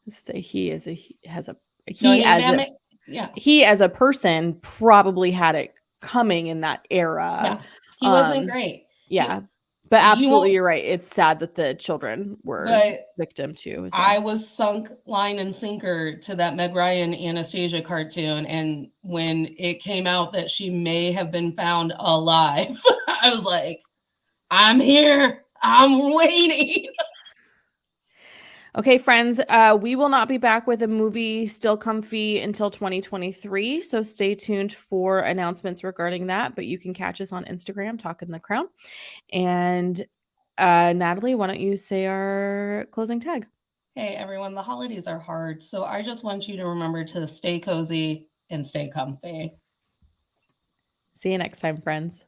Let's say he has a No, he he didn't as have a it. Yeah, he as a person probably had it coming in that era. yeah. He wasn't great. He, Yeah. But you absolutely won't, you're right. It's sad that the children were but victim too as well. I was sunk line and sinker to that Meg Ryan Anastasia cartoon. And when it came out that she may have been found alive, I was like, I'm here. I'm waiting. Okay, friends, we will not be back with a movie Still Comfy until 2023. So stay tuned for announcements regarding that. But you can catch us on Instagram, Talking the Crown. And Natalie, why don't you say our closing tag? Hey, everyone, the holidays are hard. So I just want you to remember to stay cozy and stay comfy. See you next time, friends.